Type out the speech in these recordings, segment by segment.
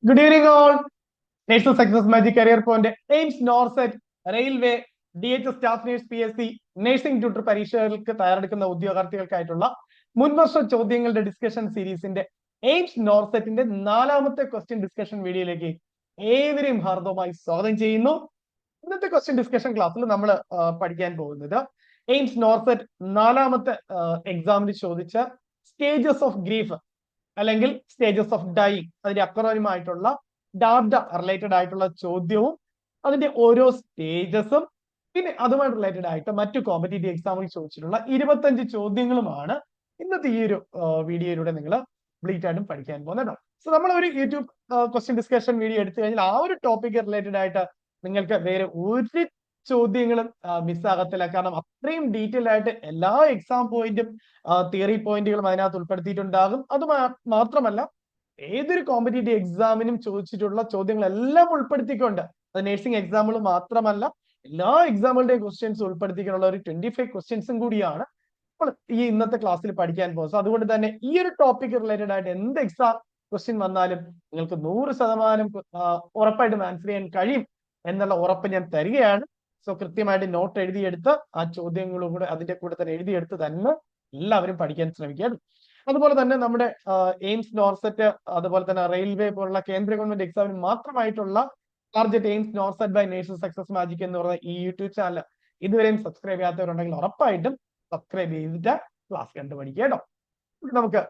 Good evening, all. National Success Magic Career Point, AIIMS NORCET, railway, DHS staff nurse, PSC, nursing tutor പരീക്ഷകൾക്ക് തയ്യാറെടുക്കുന്ന ഉദ്യോഗാർത്ഥികൾക്കായിട്ടുള്ള മുൻവർഷ ചോദ്യങ്ങളുടെ discussion സീരീസിന്റെ എയിംസ് നോർസെറ്റിന്റെ 4ാമത്തെ ക്വസ്റ്റ്യൻ ഡിസ്കഷൻ വീഡിയോയിലേക്ക് ഏവരെയും ഹാർദവമായി സ്വാഗതം ചെയ്യുന്നു. ഇന്നത്തെ ക്വസ്റ്റ്യൻ ഡിസ്കഷൻ ക്ലാസ്സിൽ നമ്മൾ പഠിക്കാൻ പോകുന്നത് എയിംസ് നോർസെറ്റ് 4ാമത്തെ എക്സാമിന് ചോദിച്ച സ്റ്റേജസ് ഓഫ് ഗ്രീഫ് അല്ലെങ്കിൽ സ്റ്റേജസ് ഓഫ് ഡൈയിങ്, അതിന്റെ അക്രോനിമായിട്ടുള്ള ഡാറ്റ റിലേറ്റഡ് ആയിട്ടുള്ള ചോദ്യവും അതിന്റെ ഓരോ സ്റ്റേജസും പിന്നെ അതുമായി റിലേറ്റഡ് ആയിട്ട് മറ്റു കോമ്പറ്റേറ്റീവ് എക്സാമിൽ ചോദിച്ചിട്ടുള്ള 25 ചോദ്യങ്ങളുമാണ് ഇന്നത്തെ ഈ ഒരു വീഡിയോയിലൂടെ നിങ്ങൾ കംപ്ലീറ്റ് ആയിട്ടും പഠിക്കാൻ പോകുന്നത്. സോ നമ്മൾ ഒരു യൂട്യൂബ് ക്വസ്റ്റ്യൻ ഡിസ്കഷൻ വീഡിയോ എടുത്തു കഴിഞ്ഞാൽ ആ ഒരു ടോപ്പിക് റിലേറ്റഡ് ആയിട്ട് നിങ്ങൾക്ക് വേറെ ഒരു ചോദ്യങ്ങളും മിസ്സാകത്തില്ല. കാരണം അത്രയും ഡീറ്റെയിൽ ആയിട്ട് എല്ലാ എക്സാം പോയിന്റും തിയറി പോയിന്റുകളും അതിനകത്ത് ഉൾപ്പെടുത്തിയിട്ടുണ്ടാകും. അത് മാത്രമല്ല ഏതൊരു കോമ്പറ്റേറ്റീവ് എക്സാമിനും ചോദിച്ചിട്ടുള്ള ചോദ്യങ്ങളെല്ലാം ഉൾപ്പെടുത്തിക്കൊണ്ട്, അത് നഴ്സിംഗ് എക്സാമുകൾ മാത്രമല്ല എല്ലാ എക്സാമുകളുടെയും ക്വസ്റ്റ്യൻസ് ഉൾപ്പെടുത്തിക്കാനുള്ള ഒരു 25 ക്വസ്റ്റ്യൻസും കൂടിയാണ് നമ്മൾ ഈ ഇന്നത്തെ ക്ലാസ്സിൽ പഠിക്കാൻ പോകുന്നത്. അതുകൊണ്ട് തന്നെ ഈ ഒരു ടോപ്പിക് റിലേറ്റഡ് ആയിട്ട് എന്ത് എക്സാം ക്വസ്റ്റ്യൻ വന്നാലും നിങ്ങൾക്ക് 100% ഉറപ്പായിട്ടും ആൻസർ ചെയ്യാൻ കഴിയും എന്നുള്ള ഉറപ്പ് ഞാൻ തരികയാണ്. സോ കൃത്യമായിട്ട് നോട്ട് എഴുതിയെടുത്ത് ആ ചോദ്യങ്ങളും കൂടെ അതിന്റെ കൂടെ തന്നെ എഴുതിയെടുത്ത് തന്നെ എല്ലാവരും പഠിക്കാൻ ശ്രമിക്കുകയാണ്. അതുപോലെ തന്നെ നമ്മുടെ എയിംസ് നോർസെറ്റ്, അതുപോലെ തന്നെ റെയിൽവേ പോലുള്ള കേന്ദ്ര ഗവൺമെന്റ് എക്സാമിന് മാത്രമായിട്ടുള്ള target AIIMS NORCET by national success magic എന്ന് പറയുന്ന ഈ യൂട്യൂബ് ചാനൽ ഇതുവരെയും സബ്സ്ക്രൈബ് ചെയ്യാത്തവരുണ്ടെങ്കിൽ ഉറപ്പായിട്ടും സബ്സ്ക്രൈബ് ചെയ്തിട്ട് ക്ലാസ് കണ്ടു പഠിക്കുക കേട്ടോ. നമുക്ക്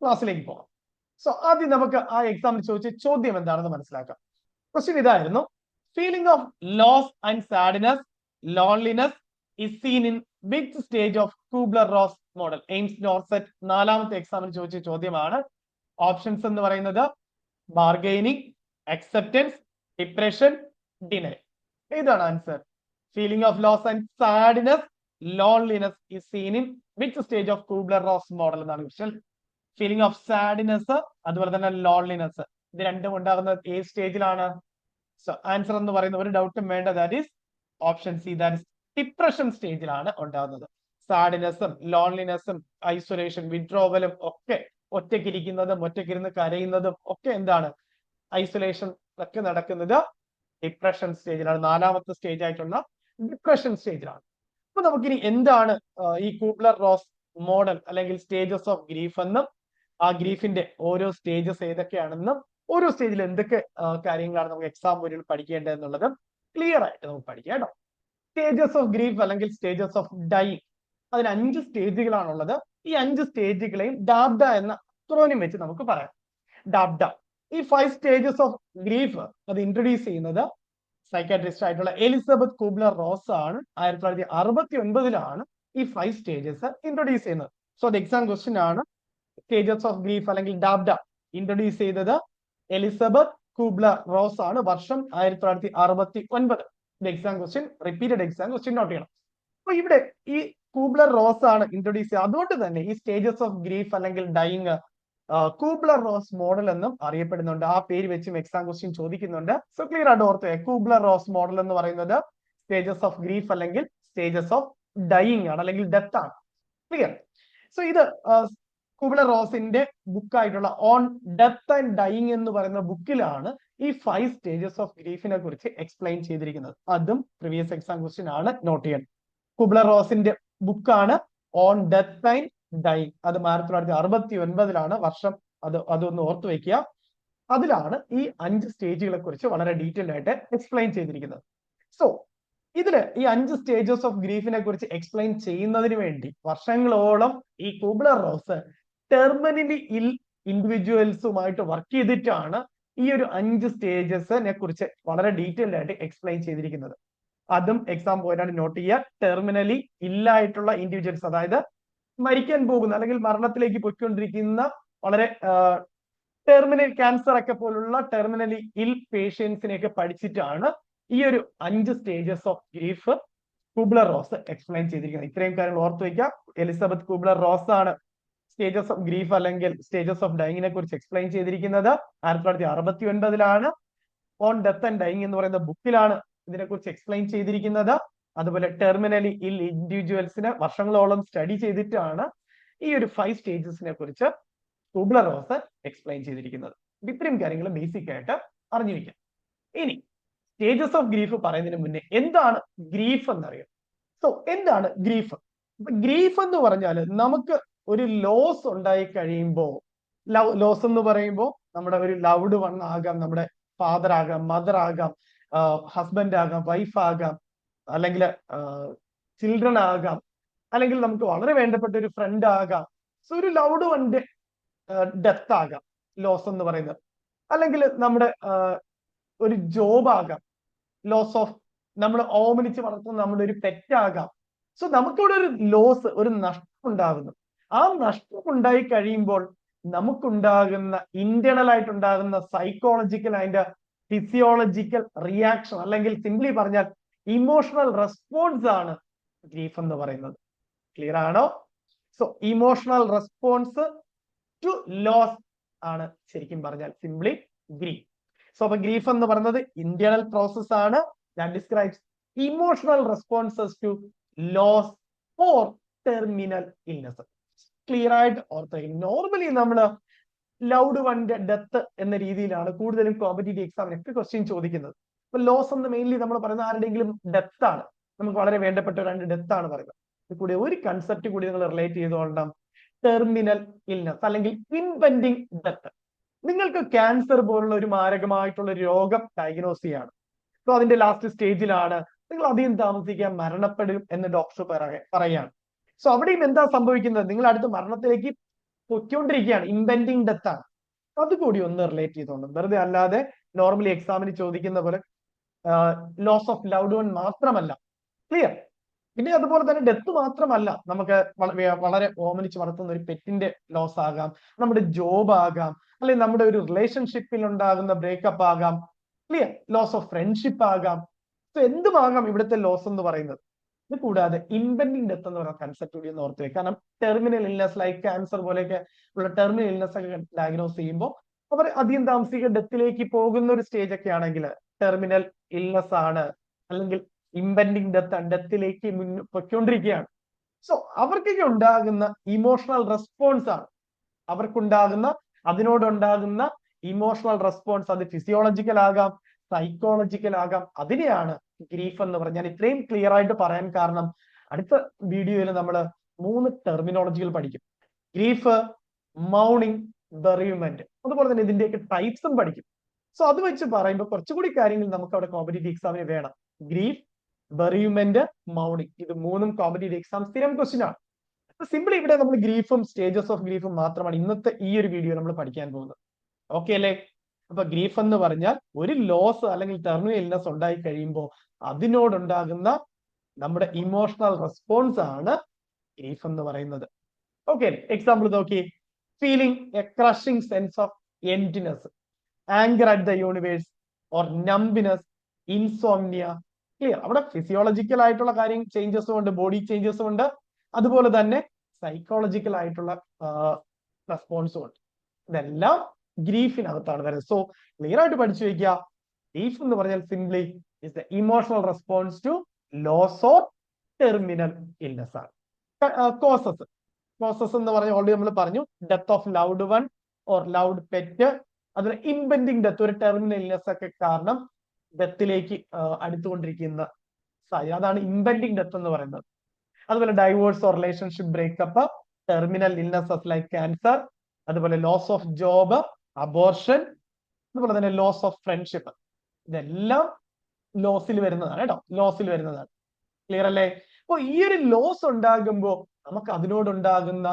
ക്ലാസ്സിലേക്ക് പോകാം. സോ ആദ്യം നമുക്ക് ആ എക്സാമിൽ ചോദിച്ച ചോദ്യം എന്താണെന്ന് മനസ്സിലാക്കാം. ക്വസ്റ്റ്യൻ ഇതായിരുന്നു: feeling of loss and sadness, loneliness is seen in which stage of Kubler Ross model? AIIMS NORCET 4ാമത്തെ എക്സാമിന് ചോദിച്ച ചോദ്യമാണ്. ഓപ്ഷൻസ് എന്ന് പറയുന്നത് ബാർഗെയിനിങ്, അക്സെപ്റ്റൻസ്, ഡിപ്രഷൻ, ഡിനൈ. ഏതാണ് answer? Feeling of loss and sadness, loneliness is seen in which stage of Kubler Ross model എന്നാണ് question. Feeling of sadness അതുപോലെ തന്നെ ലോൺലിനെസ്, ഇത് രണ്ടും ഉണ്ടാകുന്നത് ഏത് സ്റ്റേജിലാണ്? സോ ആൻസർ എന്ന് പറയുന്ന ഒരു ഡൗട്ടും വേണ്ട, that is option C, that is depression സ്റ്റേജിലാണ് ഉണ്ടാകുന്നത്. സാഡ്നെസ്സും ലോൺലിനെസ്സും ഐസൊലേഷൻ, വിഡ്രോവലും ഒക്കെ, ഒറ്റയ്ക്കിരിക്കുന്നതും ഒറ്റയ്ക്കിരുന്ന് കരയുന്നതും ഒക്കെ എന്താണ്? ഐസൊലേഷൻ ഒക്കെ നടക്കുന്നത് ഡിപ്രഷൻ സ്റ്റേജിലാണ്. 4ാമത്തെ സ്റ്റേജ് ആയിട്ടുള്ള ഡിപ്രഷൻ സ്റ്റേജിലാണ്. അപ്പൊ നമുക്കിനി എന്താണ് ഈ കൂബ്ലർ-റോസ് മോഡൽ അല്ലെങ്കിൽ സ്റ്റേജസ് ഓഫ് ഗ്രീഫ് എന്നും ആ ഗ്രീഫിന്റെ ഓരോ സ്റ്റേജസ് ഏതൊക്കെയാണെന്നും ഓരോ സ്റ്റേജിൽ എന്തൊക്കെ കാര്യങ്ങളാണ് നമുക്ക് എക്സാം വരെ പഠിക്കേണ്ടത് എന്നുള്ളത് ക്ലിയർ ആയിട്ട് നമുക്ക് പഠിക്കാം കേട്ടോ. സ്റ്റേജസ് ഓഫ് ഗ്രീഫ് അല്ലെങ്കിൽ സ്റ്റേജസ് ഓഫ് ഡൈയിങ്, അതിന് 5 സ്റ്റേജുകളാണുള്ളത്. ഈ 5 സ്റ്റേജുകളെയും ഡാബ്ഡ എന്ന അക്രോനിം വെച്ച് നമുക്ക് പറയാം. ഡാബ്ഡ. ഈ 5 സ്റ്റേജസ് ഓഫ് ഗ്രീഫ് അത് ഇൻട്രൊഡ്യൂസ് ചെയ്യുന്നത് സൈക്കാട്രിസ്റ്റ് ആയിട്ടുള്ള എലിസബത്ത് കൂബ്ലർ-റോസ് ആണ്. 1969 ഈ 5 സ്റ്റേജസ് ഇൻട്രൊഡ്യൂസ് ചെയ്യുന്നത്. സോ അത് എക്സാം ക്വസ്റ്റ്യൻ ആണ്. സ്റ്റേജസ് ഓഫ് ഗ്രീഫ് അല്ലെങ്കിൽ ഡാബ്ഡ ഇൻട്രൊഡ്യൂസ് ചെയ്തത് എലിസബത്ത് കൂബ്ലർ-റോസ് ആണ്. വർഷം 1969. Exam question, repeated exam question note ചെയ്യണം. അപ്പൊ ഇവിടെ ഈ കൂബ്ലർ-റോസ് ആണ് ഇൻട്രൊഡ്യൂസ് ചെയ്യുക. അതുകൊണ്ട് തന്നെ ഈ സ്റ്റേജസ് ഓഫ് ഗ്രീഫ് അല്ലെങ്കിൽ ഡൈയിങ് കൂബ്ലർ-റോസ് മോഡൽ എന്നും അറിയപ്പെടുന്നുണ്ട്. ആ പേര് വെച്ചും എക്സാം ക്വസ്റ്റ്യൻ ചോദിക്കുന്നുണ്ട്. സോ ക്ലിയർ ആയിട്ട് ഓർത്ത് കൂബ്ലർ-റോസ് മോഡൽ എന്ന് പറയുന്നത് സ്റ്റേജസ് ഓഫ് ഗ്രീഫ് അല്ലെങ്കിൽ സ്റ്റേജസ് ഓഫ് ഡൈയിങ് ആണ്, അല്ലെങ്കിൽ ഡെത്ത് ആണ്. ക്ലിയർ? സോ ഇത് കൂബ്ലർ-റോസിന്റെ ബുക്കായിട്ടുള്ള ഓൺ ഡെത്ത് ആൻഡ് ഡൈയിങ് എന്ന് പറയുന്ന ബുക്കിലാണ് ഈ 5 സ്റ്റേജസ് ഓഫ് ഗ്രീഫിനെ കുറിച്ച് എക്സ്പ്ലെയിൻ ചെയ്തിരിക്കുന്നത്. അതും പ്രീവിയസ് എക്സാം ക്വസ്റ്റ്യൻ ആണ്, നോട്ട് ചെയ്യണം. കൂബ്ലർ-റോസിന്റെ ബുക്കാണ് ഓൺ ഡെത്ത് ആൻഡ് ഡൈയിങ്. അത് 1969 വർഷം. അതൊന്ന് ഓർത്തു വെക്കുക. അതിലാണ് ഈ 5 സ്റ്റേജുകളെ കുറിച്ച് വളരെ ഡീറ്റെയിൽ ആയിട്ട് എക്സ്പ്ലെയിൻ ചെയ്തിരിക്കുന്നത്. സോ ഇതില് ഈ 5 സ്റ്റേജസ് ഓഫ് ഗ്രീഫിനെ കുറിച്ച് എക്സ്പ്ലെയിൻ ചെയ്യുന്നതിന് വേണ്ടി വർഷങ്ങളോളം ഈ കൂബ്ലർ-റോസ് ടെർമിനലി ഇൽ ഇൻഡിവിജ്വൽസുമായിട്ട് വർക്ക് ചെയ്തിട്ടാണ് ഈ ഒരു 5 സ്റ്റേജസിനെ കുറിച്ച് വളരെ ഡീറ്റെയിൽഡ് ആയിട്ട് എക്സ്പ്ലെയിൻ ചെയ്തിരിക്കുന്നത്. അതും എക്സാം പോയിന്റാണ്, നോട്ട് ചെയ്യുക. ടെർമിനലി ഇല്ലായിട്ടുള്ള ഇൻഡിവിജ്വൽസ്, അതായത് മരിക്കാൻ പോകുന്ന അല്ലെങ്കിൽ മരണത്തിലേക്ക് പോയിക്കൊണ്ടിരിക്കുന്ന വളരെ ടെർമിനൽ ക്യാൻസർ ഒക്കെ പോലുള്ള ടെർമിനലി ഇൽ പേഷ്യൻസിനെയൊക്കെ പഠിച്ചിട്ടാണ് ഈ ഒരു 5 സ്റ്റേജസ് ഓഫ് ഗ്രീഫ് കൂബ്ലർ-റോസ് എക്സ്പ്ലെയിൻ ചെയ്തിരിക്കുന്നത്. ഇത്രയും കാര്യങ്ങൾ ഓർത്തു വയ്ക്കുക. എലിസബത്ത് കൂബ്ലർ-റോസ് ആണ് സ്റ്റേജസ് ഓഫ് ഗ്രീഫ് അല്ലെങ്കിൽ സ്റ്റേജസ് ഓഫ് ഡൈയിങ്ങിനെ കുറിച്ച് എക്സ്പ്ലെയിൻ ചെയ്തിരിക്കുന്നത്. 1969 ഓൺ ഡെത്ത് ആൻഡ് ഡൈയിങ് എന്ന് പറയുന്ന ബുക്കിലാണ് ഇതിനെക്കുറിച്ച് എക്സ്പ്ലെയിൻ ചെയ്തിരിക്കുന്നത്. അതുപോലെ ടെർമിനലി ഇൽ ഇൻഡിവിജ്വൽസിനെ വർഷങ്ങളോളം സ്റ്റഡി ചെയ്തിട്ടാണ് ഈ ഒരു 5 സ്റ്റേജസിനെ കുറിച്ച് കൂബ്ലർ-റോസ് എക്സ്പ്ലെയിൻ ചെയ്തിരിക്കുന്നത്. ഇത്രയും കാര്യങ്ങൾ ബേസിക് ആയിട്ട് അറിഞ്ഞിരിക്കാം. ഇനി സ്റ്റേജസ് ഓഫ് ഗ്രീഫ് പറയുന്നതിന് മുന്നേ എന്താണ് ഗ്രീഫ് എന്നറിയാം. സോ എന്താണ് ഗ്രീഫ്? ഗ്രീഫ് എന്ന് പറഞ്ഞാൽ നമുക്ക് ഒരു ലോസ് ഉണ്ടായി കഴിയുമ്പോൾ, ലോസ് എന്ന് പറയുമ്പോൾ നമ്മുടെ ഒരു ലവ്ഡ് വൺ ആകാം, നമ്മുടെ ഫാദർ ആകാം, മദർ ആകാം, ഹസ്ബൻഡ് ആകാം, വൈഫ് ആകാം, അല്ലെങ്കിൽ ചിൽഡ്രൻ ആകാം, അല്ലെങ്കിൽ നമുക്ക് വളരെ വേണ്ടപ്പെട്ട ഒരു ഫ്രണ്ട് ആകാം. സോ ഒരു ലവ്ഡ് വണ്ണിന്റെ ഡെത്ത് ആകാം ലോസ് എന്ന് പറയുന്നത്. അല്ലെങ്കിൽ നമ്മുടെ ഒരു ജോബ് ആകാം, ലോസ് ഓഫ് നമ്മൾ ഓമനിച്ച് വളർത്തുന്ന നമ്മുടെ ഒരു പെറ്റ് ആകാം. സോ നമുക്കിവിടെ ഒരു ലോസ്, ഒരു നഷ്ടം ഉണ്ടാകുന്നു. ആ നഷ്ടം ഉണ്ടായി കഴിയുമ്പോൾ നമുക്കുണ്ടാകുന്ന ഇന്റേണൽ ആയിട്ടുണ്ടാകുന്ന സൈക്കോളജിക്കൽ അതിന്റെ ഫിസിയോളജിക്കൽ റിയാക്ഷൻ, അല്ലെങ്കിൽ സിംപ്ലി പറഞ്ഞാൽ ഇമോഷണൽ റെസ്പോൺസ് ആണ് ഗ്രീഫ് എന്ന് പറയുന്നത്. ക്ലിയർ ആണോ? So emotional response to loss ആണ് ശരിക്കും പറഞ്ഞാൽ സിംപ്ലി ഗ്രീഫ്. സോ അപ്പൊ ഗ്രീഫ് എന്ന് പറയുന്നത് ഇന്റേണൽ പ്രോസസ് ആണ് that describes emotional responses to loss or terminal illness. Clear ആയിട്ട് ഓർത്തേക്കും. നോർമലി നമ്മൾ ലവ്ഡ് വണ്ണിന്റെ ഡെത്ത് എന്ന രീതിയിലാണ് കൂടുതലും കോമ്പറ്റേറ്റീവ് എക്സാമിനൊക്കെ ക്വസ്റ്റ്യൻ ചോദിക്കുന്നത്. ഇപ്പൊ ലോസ് എന്ന് മെയിൻലി നമ്മൾ പറയുന്ന ആരുടെയെങ്കിലും ഡെത്ത് ആണ്, നമുക്ക് വളരെ വേണ്ടപ്പെട്ട രണ്ട് ഡെത്ത് ആണ് പറയുന്നത്. ഇത് കൂടി ഒരു കൺസെപ്റ്റ് കൂടി നിങ്ങൾ റിലേറ്റ് ചെയ്തുകൊണ്ടാം, ടെർമിനൽ ഇൽനസ് അല്ലെങ്കിൽ ഇൻപെൻഡിങ് ഡെത്ത്. നിങ്ങൾക്ക് ക്യാൻസർ പോലുള്ള ഒരു മാരകമായിട്ടുള്ള രോഗം ഡയഗ്നോസ് ചെയ്യാണ്. സോ അതിന്റെ ലാസ്റ്റ് സ്റ്റേജിലാണ്, നിങ്ങൾ അധികം താമസിക്കാൻ മരണപ്പെടും എന്ന് ഡോക്ടർ പറയാണ്. സോ അവിടെയും എന്താ സംഭവിക്കുന്നത്? നിങ്ങൾ അടുത്ത മരണത്തിലേക്ക് പൊയ്ക്കൊണ്ടിരിക്കുകയാണ്, ഇംപെൻഡിങ് ഡെത്ത് ആണ്. അതുകൂടി ഒന്ന് റിലേറ്റ് ചെയ്തോണ്ട്, വെറുതെ അല്ലാതെ നോർമലി എക്സാമിന് ചോദിക്കുന്ന പോലെ ലോസ് ഓഫ് ലവ്ഡ് വൺ മാത്രമല്ല. ക്ലിയർ? പിന്നെ അതുപോലെ തന്നെ ഡെത്ത് മാത്രമല്ല, നമുക്ക് വളരെ ഓമനിച്ച് വളർത്തുന്ന ഒരു പെറ്റിന്റെ ലോസ് ആകാം, നമ്മുടെ ജോബ് ആകാം, അല്ലെങ്കിൽ നമ്മുടെ ഒരു റിലേഷൻഷിപ്പിൽ ഉണ്ടാകുന്ന ബ്രേക്കപ്പ് ആകാം. ക്ലിയർ? ലോസ് ഓഫ് ഫ്രണ്ട്ഷിപ്പ് ആകാം. സോ എന്തുമാകാം ഇവിടുത്തെ ലോസ് എന്ന് പറയുന്നത്. ഇത് കൂടാതെ ഇംപെൻഡിങ് ഡെത്ത് എന്ന് പറയുന്ന കൺസെപ്റ്റ് കൂടി ഒന്ന് ഓർത്ത് വെക്കുക. കാരണം ടെർമിനൽ ഇൽനസ് ലൈക്ക് ക്യാൻസർ പോലെയൊക്കെ ഉള്ള ടെർമിനൽ ഇൽനസ് ഒക്കെ ഡയഗ്നോസ് ചെയ്യുമ്പോൾ അവർ അധികം താമസിക്കുക ഡെത്തിലേക്ക് പോകുന്ന ഒരു സ്റ്റേജ് ഒക്കെ ആണെങ്കിൽ ടെർമിനൽ ഇൽനസ് ആണ്, അല്ലെങ്കിൽ ഇംപെൻഡിങ് ഡെത്ത് ആണ്, ഡെത്തിലേക്ക് പൊയ്ക്കൊണ്ടിരിക്കുകയാണ്. സോ അവർക്കൊക്കെ ഉണ്ടാകുന്ന ഇമോഷണൽ റെസ്പോൺസ് ആണ്, അവർക്കുണ്ടാകുന്ന അതിനോടുണ്ടാകുന്ന ഇമോഷണൽ റെസ്പോൺസ്. അത് ഫിസിയോളജിക്കൽ ആകാം, സൈക്കോളജിക്കൽ ആകാം. അതിനെയാണ് ഗ്രീഫ് എന്ന് പറഞ്ഞാൽ. ഞാൻ ഇത്രയും ക്ലിയർ ആയിട്ട് പറയാൻ കാരണം അടുത്ത വീഡിയോയിൽ നമ്മൾ 3 ടെർമിനോളജികൾ പഠിക്കും. ഗ്രീഫ്, മൗണിങ്, ബെറിയുമെന്റ്, അതുപോലെ തന്നെ ഇതിന്റെയൊക്കെ ടൈപ്സും പഠിക്കും. സോ അത് വെച്ച് പറയുമ്പോൾ കുറച്ചുകൂടി കാര്യങ്ങൾ നമുക്ക് അവിടെ കോമ്പറ്റേറ്റീവ് എക്സാമിന് വേണം. ഗ്രീഫ്, ബെറിയുമെന്റ്, മൗണിങ്, ഇത് 3ഉം കോമ്പറ്റേറ്റീവ് എക്സാം സ്ഥിരം ക്വസ്റ്റ്യൻ ആണ്. സിമ്പിളി ഇവിടെ നമ്മൾ ഗ്രീഫും സ്റ്റേജസ് ഓഫ് ഗ്രീഫും മാത്രമാണ് ഇന്നത്തെ ഈ ഒരു വീഡിയോ നമ്മൾ പഠിക്കാൻ പോകുന്നത്. ഓക്കെ അല്ലേ? അപ്പൊ ഗ്രീഫ് എന്ന് പറഞ്ഞാൽ ഒരു ലോസ് അല്ലെങ്കിൽ ടെർമിനൽ ഇൽനസ് ഉണ്ടായി കഴിയുമ്പോൾ അതിനോടുണ്ടാകുന്ന നമ്മുടെ ഇമോഷണൽ റെസ്പോൺസ് ആണ് ഗ്രീഫ് എന്ന് പറയുന്നത്. ഓക്കെ, എക്സാമ്പിൾ നോക്കി. Feeling a crushing sense of emptiness, anger at the universe, or numbness, insomnia. Clear? അവിടെ ഫിസിയോളജിക്കൽ ആയിട്ടുള്ള കാര്യം ചേഞ്ചസും ഉണ്ട്, ബോഡി ചേഞ്ചസും ഉണ്ട്, അതുപോലെ തന്നെ സൈക്കോളജിക്കൽ ആയിട്ടുള്ള റെസ്പോൺസും ഉണ്ട്. ഇതെല്ലാം ഗ്രീഫിനകത്താണ് വരുന്നത്. സോ ക്ലിയർ ആയിട്ട് പഠിച്ചു വെക്കുക. ഗ്രീഫ് എന്ന് പറഞ്ഞാൽ simply is the emotional response to loss or terminal illness ആണ്. കോസസ് എന്ന് പറഞ്ഞാൽ ഓൾറെഡി നമ്മൾ പറഞ്ഞു, death of loved one or loved pet, അതുപോലെ ഇംപെൻഡിങ് ഡെത്ത്, ഒരു ടെർമിനൽ ഇൽനസ് ഒക്കെ കാരണം ഡെത്തിലേക്ക് അടുത്തുകൊണ്ടിരിക്കുന്ന സാഹചര്യം, അതാണ് ഇംപെൻഡിങ് ഡെത്ത് എന്ന് പറയുന്നത്. അതുപോലെ divorce or relationship breakup, terminal illnesses like cancer, അതുപോലെ ലോസ് ഓഫ് ജോബ്, അബോർഷൻ, അതുപോലെ തന്നെ ലോസ് ഓഫ് ഫ്രണ്ട്ഷിപ്പ്. ഇതെല്ലാം ലോസിൽ വരുന്നതാണ് കേട്ടോ, ലോസിൽ വരുന്നതാണ്. ക്ലിയർ അല്ലേ? അപ്പൊ ഈ ഒരു ലോസ് ഉണ്ടാകുമ്പോൾ നമുക്ക് അതിനോടുണ്ടാകുന്ന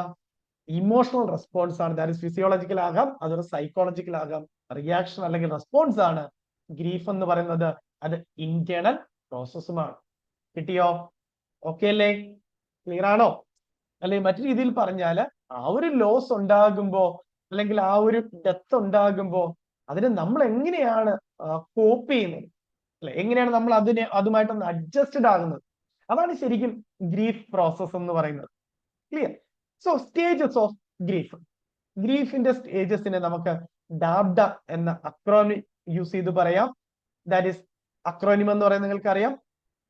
ഇമോഷണൽ റെസ്പോൺസ് ആണ്, ദാറ്റ് ഇസ് ഫിസിയോളജിക്കൽ ആകാം, അതൊരു സൈക്കോളജിക്കൽ ആകാം, റിയാക്ഷൻ അല്ലെങ്കിൽ റെസ്പോൺസ് ആണ് ഗ്രീഫ് എന്ന് പറയുന്നത്. അത് ഇന്റേണൽ പ്രോസസ്സുമാണ്. കിട്ടിയോ? ഓക്കെ അല്ലേ? ക്ലിയർ ആണോ? അല്ലെങ്കിൽ മറ്റു രീതിയിൽ പറഞ്ഞാൽ ആ ഒരു ലോസ് ഉണ്ടാകുമ്പോ അല്ലെങ്കിൽ ആ ഒരു ഡെത്ത് ഉണ്ടാകുമ്പോ അതിന് നമ്മൾ എങ്ങനെയാണ് കോപ്പ് ചെയ്യുന്നത്, അല്ലെ? എങ്ങനെയാണ് നമ്മൾ അതുമായിട്ടൊന്ന് അഡ്ജസ്റ്റഡ് ആകുന്നത്? അതാണ് ശരിക്കും ഗ്രീഫ് പ്രോസസ് എന്ന് പറയുന്നത്. Clear? So stages of grief. ഗ്രീഫിന്റെ സ്റ്റേജസിനെ നമുക്ക് ഡാബ്ഡ എന്ന അക്രോണിം യൂസ് ചെയ്ത് പറയാം. ദാറ്റ് ഈസ് അക്രോണിം എന്ന് പറയുന്നത് നിങ്ങൾക്ക് അറിയാം.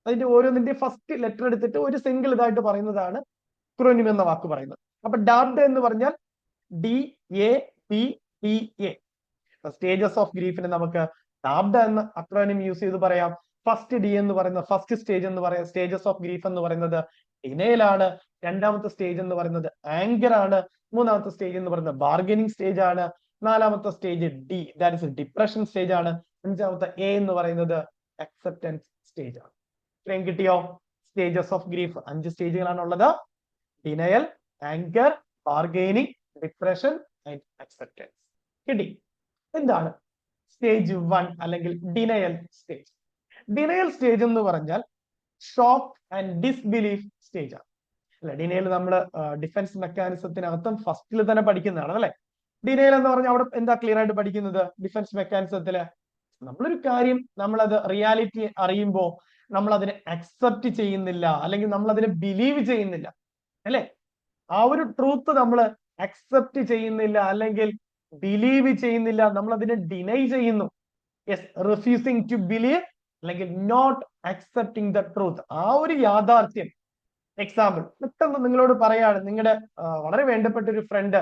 അതിന്റെ ഓരോന്നിന്റെ ഫസ്റ്റ് ലെറ്റർ എടുത്തിട്ട് ഒരു സിംഗിൾ ഇതായിട്ട് പറയുന്നതാണ് അക്രോണിം എന്ന വാക്ക് പറയുന്നത്. അപ്പൊ ഡാബ്ഡ എന്ന് പറഞ്ഞാൽ DABDA. സ്റ്റേജസ് ഓഫ് ഗ്രീഫിന് നമുക്ക് ടാബ്ഡ എന്ന അക്രോനിം യൂസ് ചെയ്ത് പറയാം. ഫസ്റ്റ് ഡി എന്ന് പറയുന്ന ഫസ്റ്റ് സ്റ്റേജ് എന്ന് പറയാം, സ്റ്റേജസ് ഓഫ് ഗ്രീഫ് എന്ന് പറയുന്നത് ഡിനയലാണ്. രണ്ടാമത്തെ സ്റ്റേജ് എന്ന് പറയുന്നത് ആങ്കർ ആണ്. മൂന്നാമത്തെ സ്റ്റേജ് എന്ന് പറയുന്നത് ബാർഗനിങ് സ്റ്റേജ് ആണ്. നാലാമത്തെ stage D, that is depression stage ആണ്. അഞ്ചാമത്തെ എ എന്ന് പറയുന്നത് അക്സെപ്റ്റൻസ് സ്റ്റേജ് ആണ്. ഇത്രയും കിട്ടിയോ? സ്റ്റേജസ് ഓഫ് ഗ്രീഫ് 5 സ്റ്റേജുകളാണ് ഉള്ളത്. Denial, anchor, bargaining, depression and acceptance. കിട്ടി. എന്താണ് സ്റ്റേജ് 1 അല്ലെങ്കിൽ ഡിനയൽ സ്റ്റേജ്? ഡിനയൽ സ്റ്റേജ് എന്ന് പറഞ്ഞാൽ ഷോക്ക് ആൻഡ് ഡിസ്ബിലീഫ് സ്റ്റേജ് ആണ്. അല്ലെ, ഡിനയൽ നമ്മൾ ഡിഫൻസ് മെക്കാനിസത്തിനകത്തും ഫസ്റ്റിൽ തന്നെ പഠിക്കുന്നതാണ് അല്ലെ. ഡിനയൽ എന്ന് പറഞ്ഞാൽ അവിടെ എന്താ ക്ലിയർ ആയിട്ട് പഠിക്കുന്നത്? ഡിഫൻസ് മെക്കാനിസത്തില് നമ്മളൊരു കാര്യം നമ്മളത് റിയാലിറ്റി അറിയുമ്പോൾ നമ്മൾ അതിനെ അക്സെപ്റ്റ് ചെയ്യുന്നില്ല, അല്ലെങ്കിൽ നമ്മൾ അതിനെ ബിലീവ് ചെയ്യുന്നില്ല അല്ലെ. ആ ഒരു ട്രൂത്ത് നമ്മൾ അക്സെപ്റ്റ് ചെയ്യുന്നില്ല അല്ലെങ്കിൽ ബിലീവ് ചെയ്യുന്നില്ല, നമ്മൾ അതിനെ ഡിനൈ ചെയ്യുന്നു. യെസ്, റിഫ്യൂസിങ് ടു ബിലീവ് അല്ലെങ്കിൽ നോട്ട് അക്സെപ്റ്റിംഗ് ദ ട്രൂത്ത്. ആ ഒരു യാഥാർത്ഥ്യം. എക്സാമ്പിൾ പെട്ടെന്ന് നിങ്ങളോട് പറയാണ്, നിങ്ങളുടെ വളരെ വേണ്ടപ്പെട്ട ഒരു ഫ്രണ്ട്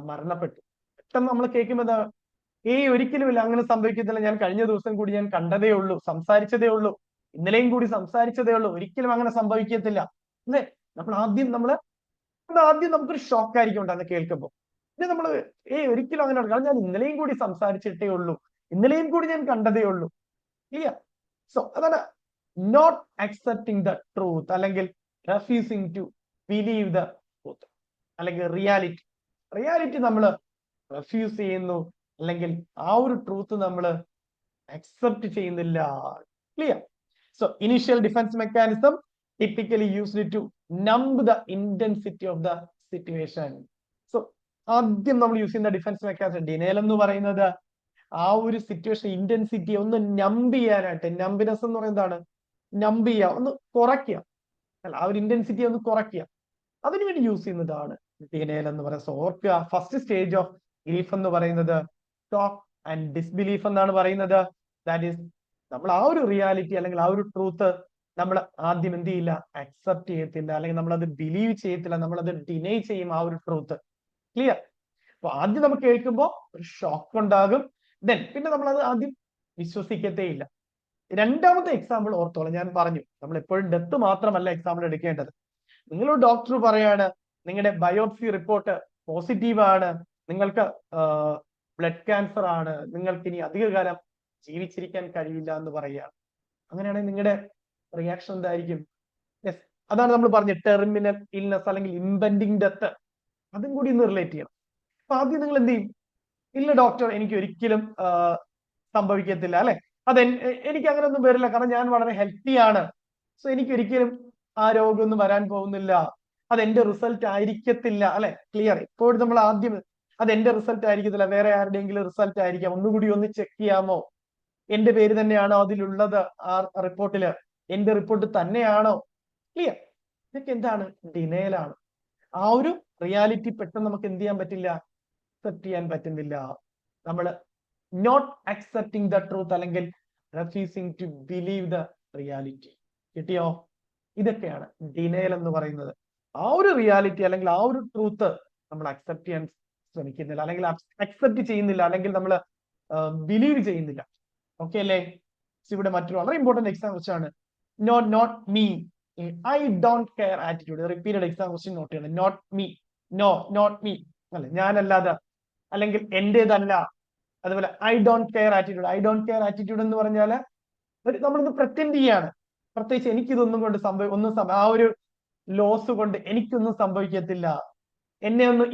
മരണപ്പെട്ടു. പെട്ടെന്ന് നമ്മൾ കേൾക്കുമ്പോൾ ഒരിക്കലുമില്ല, അങ്ങനെ സംഭവിക്കത്തില്ല, ഞാൻ കഴിഞ്ഞ ദിവസം കൂടി ഞാൻ കണ്ടതേ ഉള്ളൂ, സംസാരിച്ചതേ ഉള്ളൂ, ഇന്നലെയും കൂടി സംസാരിച്ചതേ ഉള്ളൂ, ഒരിക്കലും അങ്ങനെ സംഭവിക്കത്തില്ല അല്ലെ. ആദ്യം നമുക്കൊരു ഷോക്ക് ആയിരിക്കും ഉണ്ടാകുന്നത് കേൾക്കുമ്പോൾ. പിന്നെ നമ്മൾ ഒരിക്കലും അങ്ങനെ, കാരണം ഞാൻ ഇന്നലെയും കൂടി സംസാരിച്ചിട്ടേ ഉള്ളൂ, ഇന്നലെയും കൂടി ഞാൻ കണ്ടതേ ഉള്ളൂ. ക്ലിയർ? സോ അതാണ് നോട്ട് അക്സെപ്റ്റിംഗ് ദ ട്രൂത്ത് അല്ലെങ്കിൽ refusing to believe the truth അല്ലെങ്കിൽ റിയാലിറ്റി നമ്മൾ റെഫ്യൂസ് ചെയ്യുന്നു, അല്ലെങ്കിൽ ആ ഒരു ട്രൂത്ത് നമ്മൾ അക്സെപ്റ്റ് ചെയ്യുന്നില്ല. Clear? So initial defence mechanism typically used to numb the intensity of the situation. സോ ആദ്യം നമ്മൾ യൂസ് ചെയ്യുന്ന ഡിഫൻസ് മെക്കാനിസം ഡിനയൽ എന്ന് പറയുന്നത് ആ ഒരു സിറ്റുവേഷൻ ഇന്റൻസിറ്റി ഒന്ന് നമ്പ് ചെയ്യാനായിട്ട്. നമ്പിനെസ് എന്ന് പറയുന്നതാണ് നമ്പ് ചെയ്യുക, ഒന്ന് കുറയ്ക്കുക അല്ല, ആ ഒരു ഇന്റൻസിറ്റി ഒന്ന് കുറയ്ക്കുക, അതിനുവേണ്ടി യൂസ് ചെയ്യുന്നതാണ് ഡിനയൽ എന്ന് പറയുന്നത്. സോ ഓർക്കുക, ഫസ്റ്റ് സ്റ്റേജ് ഓഫ് ഗ്രീഫ് എന്ന് പറയുന്നത് ഷോക്ക് ആൻഡ് ഡിസ്ബിലീഫ് എന്നാണ് പറയുന്നത്. ദാറ്റ് ഈസ് നമ്മൾ ആ ഒരു റിയാലിറ്റി അല്ലെങ്കിൽ ആ ഒരു ട്രൂത്ത് നമ്മൾ ആദ്യം എന്ത് ചെയ്യില്ല, അക്സെപ്റ്റ് ചെയ്യത്തില്ല, അല്ലെങ്കിൽ നമ്മൾ അത് ബിലീവ് ചെയ്യത്തില്ല, നമ്മൾ അത് ഡിനൈ ചെയ്യും ആ ഒരു ട്രൂത്ത്. ക്ലിയർ? അപ്പൊ ആദ്യം നമുക്ക് കേൾക്കുമ്പോൾ ഒരു ഷോക്ക് ഉണ്ടാകും, പിന്നെ നമ്മൾ അത് ആദ്യം വിശ്വസിക്കത്തേ ഇല്ല. രണ്ടാമത്തെ എക്സാമ്പിൾ ഓർത്തോളം, ഞാൻ പറഞ്ഞു നമ്മൾ എപ്പോഴും ഡെത്ത് മാത്രമല്ല എക്സാമ്പിൾ എടുക്കേണ്ടത്. നിങ്ങളൊരു ഡോക്ടർ പറയാണ് നിങ്ങളുടെ ബയോപ്സി റിപ്പോർട്ട് പോസിറ്റീവ് ആണ്, നിങ്ങൾക്ക് ബ്ലഡ് ക്യാൻസർ ആണ്, നിങ്ങൾക്ക് ഇനി അധികകാലം ജീവിച്ചിരിക്കാൻ കഴിയില്ല എന്ന് പറയുകയാണ്. അങ്ങനെയാണെങ്കിൽ നിങ്ങളുടെ റിയാക്ഷൻ എന്തായിരിക്കും? യെസ്, അതാണ് നമ്മൾ പറഞ്ഞത് ടെർമിനൽ ഇൽനെസ് അല്ലെങ്കിൽ ഇംപെൻഡിങ് ഡെത്ത്. അതും കൂടി ഒന്ന് റിലേറ്റ് ചെയ്യണം. അപ്പൊ ആദ്യം നിങ്ങൾ എന്ത് ചെയ്യും? ഇല്ല ഡോക്ടർ, എനിക്ക് ഒരിക്കലും സംഭവിക്കത്തില്ല അല്ലെ, എനിക്ക് അങ്ങനെ ഒന്നും വരില്ല, കാരണം ഞാൻ വളരെ ഹെൽത്തി ആണ്, സോ എനിക്ക് ഒരിക്കലും ആ രോഗമൊന്നും വരാൻ പോകുന്നില്ല, അതെന്റെ റിസൾട്ട് ആയിരിക്കത്തില്ല അല്ലെ. ക്ലിയർ? ഇപ്പോഴും നമ്മൾ ആദ്യം അതെന്റെ റിസൾട്ട് ആയിരിക്കത്തില്ല, വേറെ ആരുടെയെങ്കിലും റിസൾട്ട് ആയിരിക്കാം, ഒന്നുകൂടി ഒന്ന് ചെക്ക് ചെയ്യാമോ, എന്റെ പേര് തന്നെയാണോ അതിലുള്ളത് ആ റിപ്പോർട്ടില്, എന്റെ റിപ്പോർട്ട് തന്നെയാണോ? ക്ലിയർ? ഇതൊക്കെ എന്താണ്? ഡിനയലാണ്. ആ ഒരു റിയാലിറ്റി പെട്ടെന്ന് നമുക്ക് എന്ത് ചെയ്യാൻ പറ്റില്ല, അക്സെപ്റ്റ് ചെയ്യാൻ പറ്റുന്നില്ല. നമ്മൾ നോട്ട് അക്സെപ്റ്റിംഗ് ദ ട്രൂത്ത് അല്ലെങ്കിൽ refusing to believe the reality. കിട്ടിയോ? ഇതൊക്കെയാണ് ഡിനയൽ എന്ന് പറയുന്നത്. ആ ഒരു റിയാലിറ്റി അല്ലെങ്കിൽ ആ ഒരു ട്രൂത്ത് നമ്മൾ അക്സെപ്റ്റ് ചെയ്യാൻ ശ്രമിക്കുന്നില്ല, അല്ലെങ്കിൽ അക്സെപ്റ്റ് ചെയ്യുന്നില്ല, അല്ലെങ്കിൽ നമ്മൾ ബിലീവ് ചെയ്യുന്നില്ല. ഓക്കെ അല്ലേ? ഇവിടെ മറ്റൊരു വളരെ ഇമ്പോർട്ടന്റ് എക്സാം ക്വസ്റ്റ്യൻ ആണ്, not me, I don't care attitude. Repeated exam question note ചെയ്യണം. നോട്ട് മീ, നോട്ട് മീ അല്ലെ, ഞാനല്ലാതെ, അല്ലെങ്കിൽ എന്റേതല്ല. അതുപോലെ I don't care attitude. I don't care attitude എന്ന് പറഞ്ഞാല് നമ്മളിത് പ്രറ്റൻഡ് ചെയ്യാണ്, പ്രത്യേകിച്ച് എനിക്കിതൊന്നും കൊണ്ട് ആ ഒരു ലോസ് കൊണ്ട് എനിക്കൊന്നും സംഭവിക്കത്തില്ല, എന്നെ ഒന്ന്